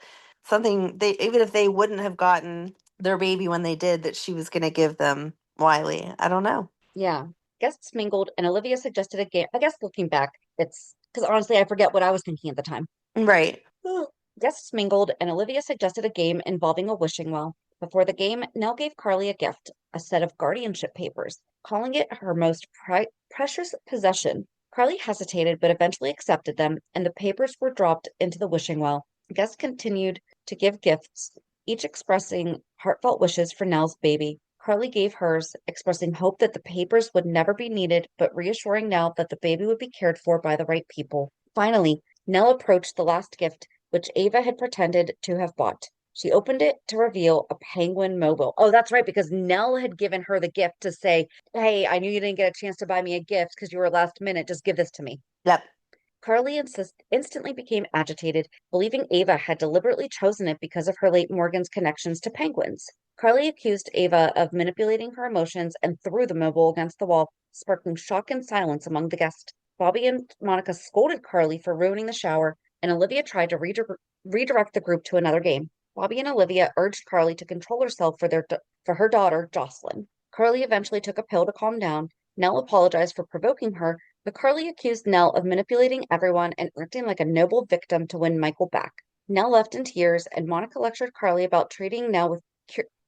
they wouldn't have gotten their baby when they did, that she was going to give them Wiley. I don't know. Yeah. Guests mingled and Olivia suggested a game. I guess looking back, it's because honestly, I forget what I was thinking at the time. Right. Guests mingled and Olivia suggested a game involving a wishing well. Before the game, Nell gave Carly a gift, a set of guardianship papers, calling it her most precious possession. Carly hesitated but eventually accepted them, and the papers were dropped into the wishing well. Guests continued to give gifts, each expressing heartfelt wishes for Nell's baby. Carly gave hers, expressing hope that the papers would never be needed, but reassuring Nell that the baby would be cared for by the right people. Finally, Nell approached the last gift, which Ava had pretended to have bought. She opened it to reveal a penguin mobile. Oh, that's right, because Nell had given her the gift to say, hey, I knew you didn't get a chance to buy me a gift because you were last minute. Just give this to me. Yep. Carly instantly became agitated, believing Ava had deliberately chosen it because of her late Morgan's connections to penguins. Carly accused Ava of manipulating her emotions and threw the mobile against the wall, sparking shock and silence among the guests. Bobbie and Monica scolded Carly for ruining the shower, and Olivia tried to redirect the group to another game. Bobbie and Olivia urged Carly to control herself for her daughter, Jocelyn. Carly eventually took a pill to calm down. Nell apologized for provoking her, but Carly accused Nell of manipulating everyone and acting like a noble victim to win Michael back. Nell left in tears, and Monica lectured Carly about treating Nell with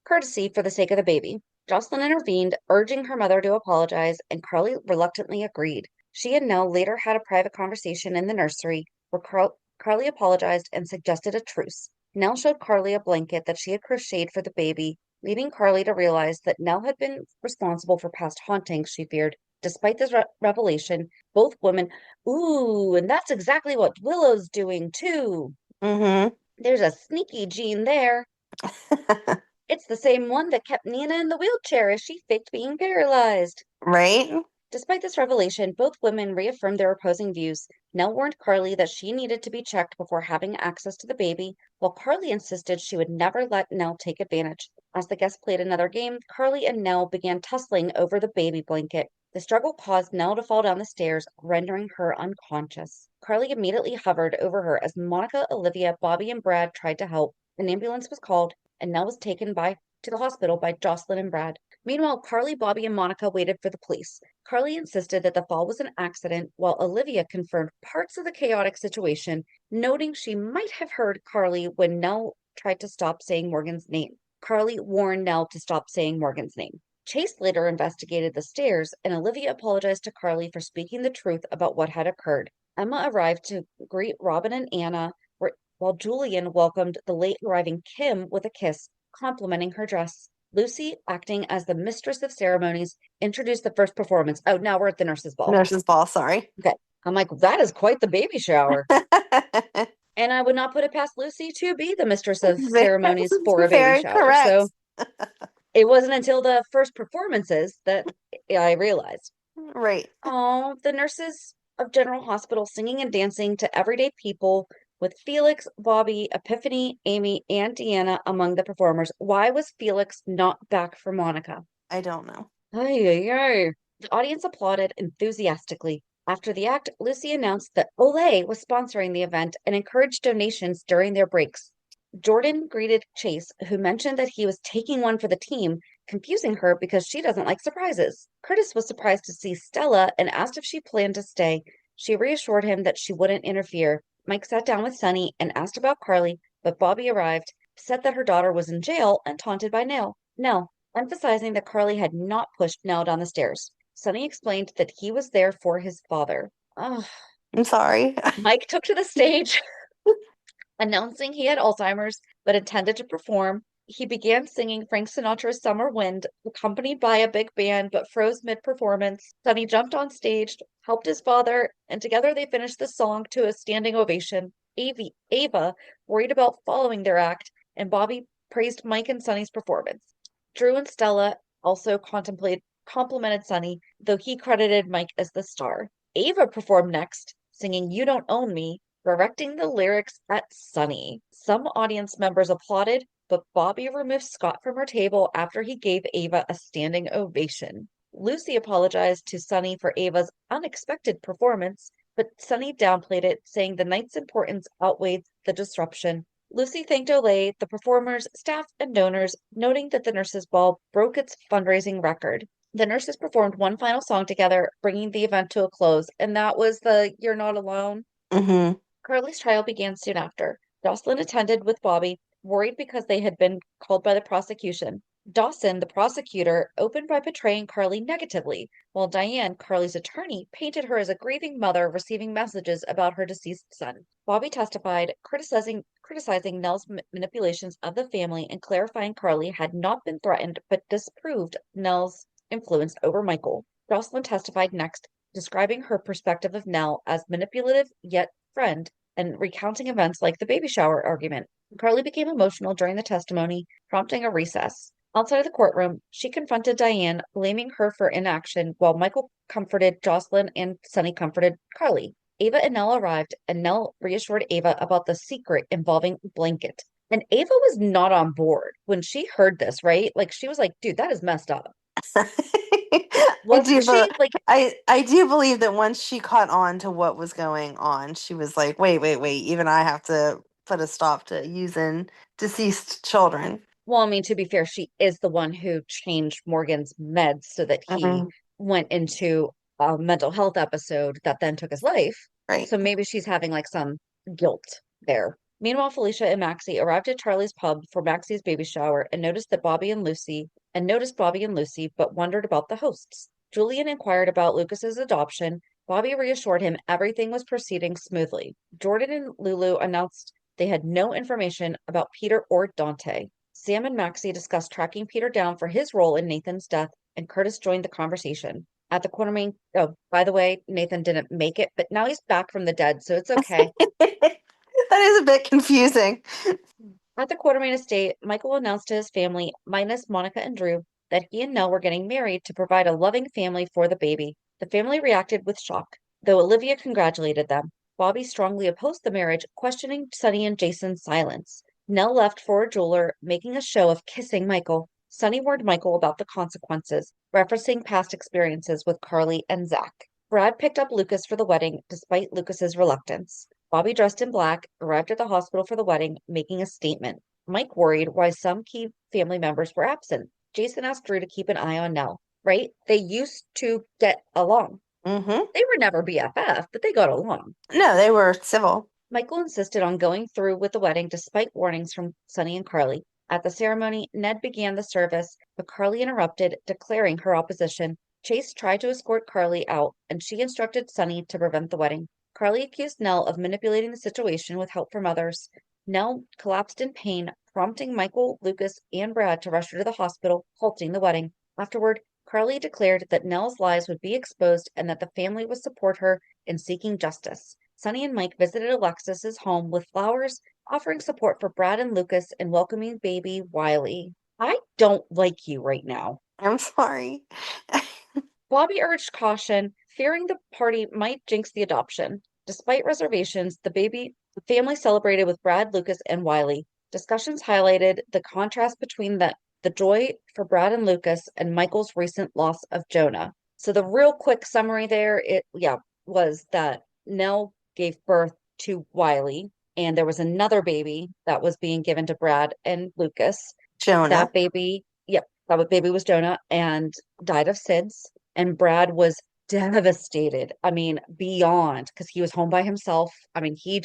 courtesy for the sake of the baby. Jocelyn intervened, urging her mother to apologize, and Carly reluctantly agreed. She and Nell later had a private conversation in the nursery where Carly apologized and suggested a truce. Nell showed Carly a blanket that she had crocheted for the baby, leading Carly to realize that Nell had been responsible for past hauntings she feared. Despite this revelation, both women, ooh, and that's exactly what Willow's doing too. Mm-hmm. There's a sneaky gene there. It's the same one that kept Nina in the wheelchair as she faked being paralyzed. Right? Despite this revelation, both women reaffirmed their opposing views. Nell warned Carly that she needed to be checked before having access to the baby, while Carly insisted she would never let Nell take advantage. As the guests played another game, Carly and Nell began tussling over the baby blanket. The struggle caused Nell to fall down the stairs, rendering her unconscious. Carly immediately hovered over her as Monica, Olivia, Bobbie, and Brad tried to help. An ambulance was called, and Nell was taken to the hospital by Jocelyn and Brad. Meanwhile, Carly, Bobbie, and Monica waited for the police. Carly insisted that the fall was an accident, while Olivia confirmed parts of the chaotic situation, noting she might have heard Carly when Nell tried to stop saying Morgan's name. Carly warned Nell to stop saying Morgan's name. Chase later investigated the stairs, and Olivia apologized to Carly for speaking the truth about what had occurred. Emma arrived to greet Robin and Anna, while Julian welcomed the late arriving Kim with a kiss, complimenting her dress. Lucy, acting as the mistress of ceremonies, introduced the first performance. Oh, now we're at the nurse's ball. Nurse's ball, sorry. Okay. I'm like, that is quite the baby shower. And I would not put it past Lucy to be the mistress of ceremonies for a baby Very shower. correct. So it wasn't until the first performances that I realized. Right. Oh, the nurses of General Hospital singing and dancing to everyday people with Felix, Bobbie, Epiphany, Amy, and Deanna among the performers. Why was Felix not back for Monica? I don't know. Ay, ay, ay. The audience applauded enthusiastically. After the act, Lucy announced that Olay was sponsoring the event and encouraged donations during their breaks. Jordan greeted Chase, who mentioned that he was taking one for the team, confusing her because she doesn't like surprises. Curtis was surprised to see Stella and asked if she planned to stay. She reassured him that she wouldn't interfere. Mike sat down with Sonny and asked about Carly, but Bobbie arrived, said that her daughter was in jail, and taunted by Nell, emphasizing that Carly had not pushed Nell down the stairs. Sonny explained that he was there for his father. Oh, I'm sorry. Mike took to the stage, announcing he had Alzheimer's but intended to perform. He began singing Frank Sinatra's Summer Wind, accompanied by a big band, but froze mid-performance. Sonny jumped on stage, helped his father, and together they finished the song to a standing ovation. Ava worried about following their act, and Bobbie praised Mike and Sonny's performance. Drew and Stella also complimented Sonny, though he credited Mike as the star. Ava performed next, singing You Don't Own Me, directing the lyrics at Sonny. Some audience members applauded, but Bobbie removed Scott from her table after he gave Ava a standing ovation. Lucy apologized to Sonny for Ava's unexpected performance, but Sonny downplayed it, saying the night's importance outweighed the disruption. Lucy thanked Olay, the performers, staff, and donors, noting that the Nurses' Ball broke its fundraising record. The nurses performed one final song together, bringing the event to a close, and that was the You're Not Alone. Mm-hmm. Carly's trial began soon after. Jocelyn attended with Bobbie, worried because they had been called by the prosecution. Dawson, the prosecutor, opened by portraying Carly negatively, while Diane, Carly's attorney, painted her as a grieving mother receiving messages about her deceased son. Bobbie testified, criticizing Nelle's manipulations of the family and clarifying Carly had not been threatened but disproved Nelle's influence over Michael. Jocelyn testified next, describing her perspective of Nelle as manipulative yet friend and recounting events like the baby shower argument. Carly became emotional during the testimony, prompting a recess. Outside of the courtroom, she confronted Diane, blaming her for inaction, while Michael comforted Jocelyn and Sonny comforted Carly. Ava and Nelle arrived, and Nelle reassured Ava about the secret involving Blanket. And Ava was not on board when she heard this, right? Like, she was like, dude, that is messed up. Wasn't she? Like, I do believe that once she caught on to what was going on, she was like, wait, even I have to put a stop to using deceased children. well, I mean, to be fair, she is the one who changed Morgan's meds so that he went into a mental health episode that then took his life. Right. So maybe she's having like some guilt there. Meanwhile, Felicia and Maxie arrived at Charlie's pub for Maxie's baby shower and noticed Bobbie and Lucy, but wondered about the hosts. Julian inquired about Lucas's adoption. Bobbie reassured him everything was proceeding smoothly. Jordan and Lulu announced they had no information about Peter or Dante. Sam and Maxie discussed tracking Peter down for his role in Nathan's death, and Curtis joined the conversation. At the corner oh, by the way, Nathan didn't make it, but now he's back from the dead, so it's okay. That is a bit confusing. At the Quartermain estate, Michael announced to his family, minus Monica and Drew, that he and Nelle were getting married to provide a loving family for the baby. The family reacted with shock, though Olivia congratulated them. Bobbie strongly opposed the marriage, questioning Sonny and Jason's silence. Nelle left for a jeweler, making a show of kissing Michael. Sonny warned Michael about the consequences, referencing past experiences with Carly and Zach. Brad picked up Lucas for the wedding, despite Lucas's reluctance. Bobbie, dressed in black, arrived at the hospital for the wedding, making a statement. Mike worried why some key family members were absent. Jason asked Drew to keep an eye on Nelle, right? They used to get along. Mm-hmm. They were never BFF, but they got along. No, they were civil. Michael insisted on going through with the wedding despite warnings from Sonny and Carly. At the ceremony, Ned began the service, but Carly interrupted, declaring her opposition. Chase tried to escort Carly out, and she instructed Sonny to prevent the wedding. Carly accused Nelle of manipulating the situation with help from others. Nelle collapsed in pain, prompting Michael, Lucas, and Brad to rush her to the hospital, halting the wedding. Afterward, Carly declared that Nelle's lies would be exposed and that the family would support her in seeking justice. Sonny and Mike visited Alexis's home with flowers, offering support for Brad and Lucas and welcoming baby Wiley. I don't like you right now. I'm sorry. Bobbie urged caution, fearing the party might jinx the adoption. Despite reservations, the family celebrated with Brad, Lucas, and Wiley. Discussions highlighted the contrast between the joy for Brad and Lucas and Michael's recent loss of Jonah. So the real quick summary there, was that Nelle gave birth to Wiley, and there was another baby that was being given to Brad and Lucas. Jonah. That baby was Jonah and died of SIDS. And Brad was devastated. I mean, beyond, because he was home by himself. I mean, he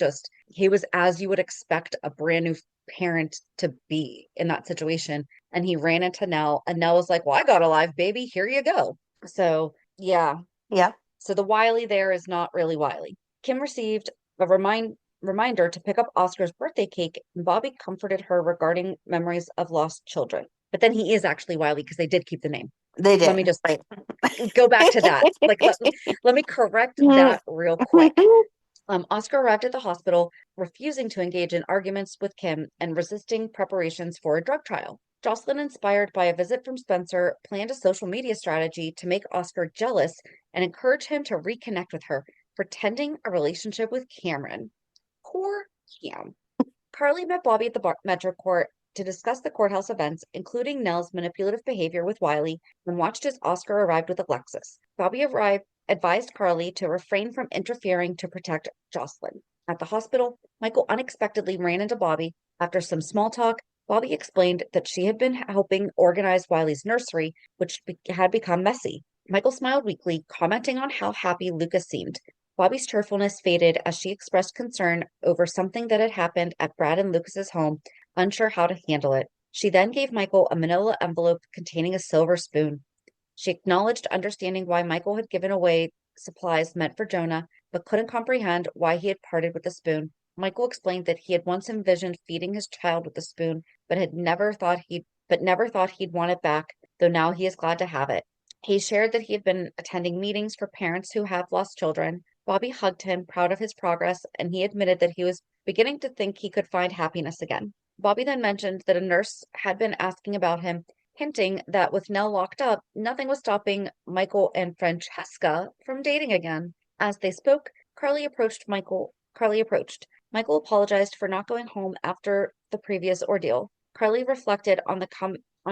was as you would expect a brand new parent to be in that situation. And he ran into Nelle, and Nelle was like, well, I got a live baby. Here you go. So, yeah. Yeah. So the Wiley there is not really Wiley. Kim received a reminder to pick up Oscar's birthday cake, and Bobbie comforted her regarding memories of lost children. But then he is actually Wiley because they did keep the name. They did. Let me just go back to that. Like, let me correct that real quick. Oscar arrived at the hospital, refusing to engage in arguments with Kim and resisting preparations for a drug trial. Jocelyn, inspired by a visit from Spencer, planned a social media strategy to make Oscar jealous and encourage him to reconnect with her, pretending a relationship with Cameron. Poor Cam. Carly met Bobbie at the Metro Court to discuss the courthouse events, including Nell's manipulative behavior with Wiley, and watched as Oscar arrived with Alexis. Bobbie advised Carly to refrain from interfering to protect Jocelyn. At the hospital, Michael unexpectedly ran into Bobbie. After some small talk, Bobbie explained that she had been helping organize Wiley's nursery, which had become messy. Michael smiled weakly, commenting on how happy Lucas seemed. Bobbie's cheerfulness faded as she expressed concern over something that had happened at Brad and Lucas's home, unsure how to handle it. She then gave Michael a manila envelope containing a silver spoon. She acknowledged understanding why Michael had given away supplies meant for Jonah, but couldn't comprehend why he had parted with the spoon. Michael explained that he had once envisioned feeding his child with the spoon, but never thought he'd want it back, though now he is glad to have it. He shared that he had been attending meetings for parents who have lost children. Bobbie hugged him, proud of his progress, and he admitted that he was beginning to think he could find happiness again. Bobbie then mentioned that a nurse had been asking about him, hinting that with Nelle locked up, nothing was stopping Michael and Francesca from dating again. As they spoke, Carly approached. Michael apologized for not going home after the previous ordeal. Carly reflected on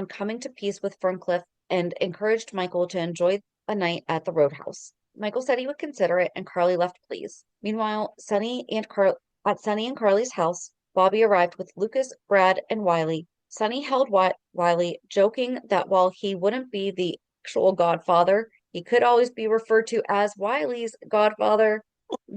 coming to peace with Ferncliff and encouraged Michael to enjoy a night at the Roadhouse. Michael said he would consider it, and Carly left pleased. Meanwhile, at Sonny and Carly's house, Bobbie arrived with Lucas, Brad, and Wiley. Sonny held Wiley, joking that while he wouldn't be the actual godfather, he could always be referred to as Wiley's godfather.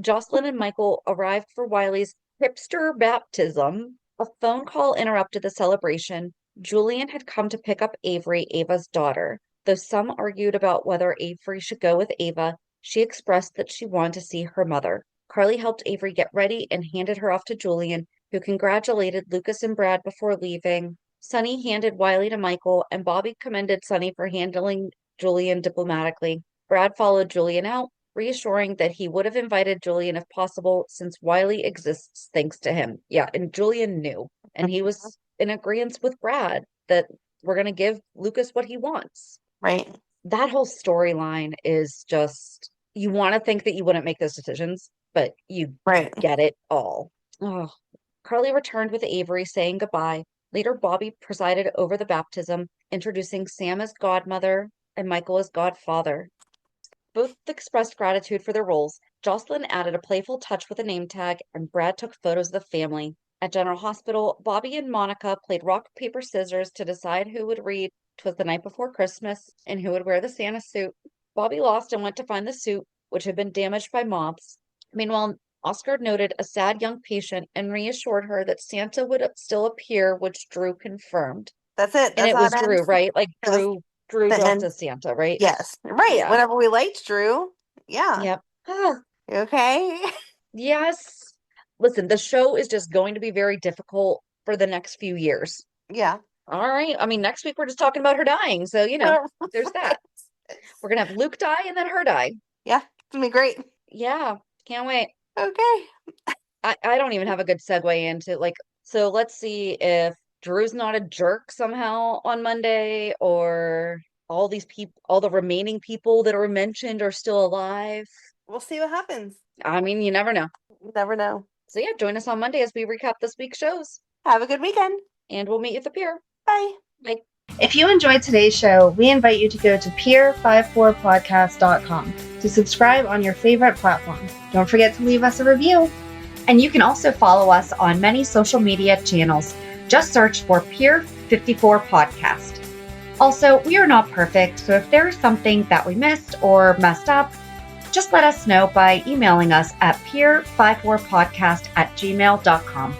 Jocelyn and Michael arrived for Wiley's hipster baptism. A phone call interrupted the celebration. Julian had come to pick up Avery, Ava's daughter. Though some argued about whether Avery should go with Ava, she expressed that she wanted to see her mother. Carly helped Avery get ready and handed her off to Julian, who congratulated Lucas and Brad before leaving. Sonny handed Wiley to Michael, and Bobbie commended Sonny for handling Julian diplomatically. Brad followed Julian out, reassuring that he would have invited Julian if possible, since Wiley exists thanks to him. Yeah, and Julian knew, and he was in agreement with Brad that we're going to give Lucas what he wants. Right. That whole storyline is just, you want to think that you wouldn't make those decisions, but you get it all. Oh. Carly returned with Avery, saying goodbye. Later, Bobbie presided over the baptism, introducing Sam as godmother and Michael as godfather. Both expressed gratitude for their roles. Jocelyn added a playful touch with a name tag, and Brad took photos of the family. At General Hospital, Bobbie and Monica played rock, paper, scissors to decide who would read "'Twas the Night Before Christmas" and who would wear the Santa suit. Bobbie lost and went to find the suit, which had been damaged by moths. Meanwhile, Oscar noted a sad young patient and reassured her that Santa would still appear, which Drew confirmed. That's it. And it was Drew, right? Like Drew dressed as Santa, right? Yes. Right. Yeah. Whenever we liked Drew. Yeah. Yep. You okay? Yes. Listen, the show is just going to be very difficult for the next few years. Yeah. All right. I mean, next week we're just talking about her dying. So, there's that. We're going to have Luke die and then her die. Yeah. It's going to be great. Yeah. Can't wait. Okay. I don't even have a good segue into so let's see if Drew's not a jerk somehow on Monday, or all the remaining people that are mentioned are still alive. We'll see what happens. I mean, you never know. Never know. So yeah, join us on Monday as we recap this week's shows. Have a good weekend. And we'll meet you at the pier. Bye. Bye. If you enjoyed today's show, we invite you to go to pier54podcast.com to subscribe on your favorite platform. Don't forget to leave us a review. And you can also follow us on many social media channels. Just search for Pier 54 Podcast. Also, we are not perfect, so if there is something that we missed or messed up, just let us know by emailing us at pier54podcast@gmail.com.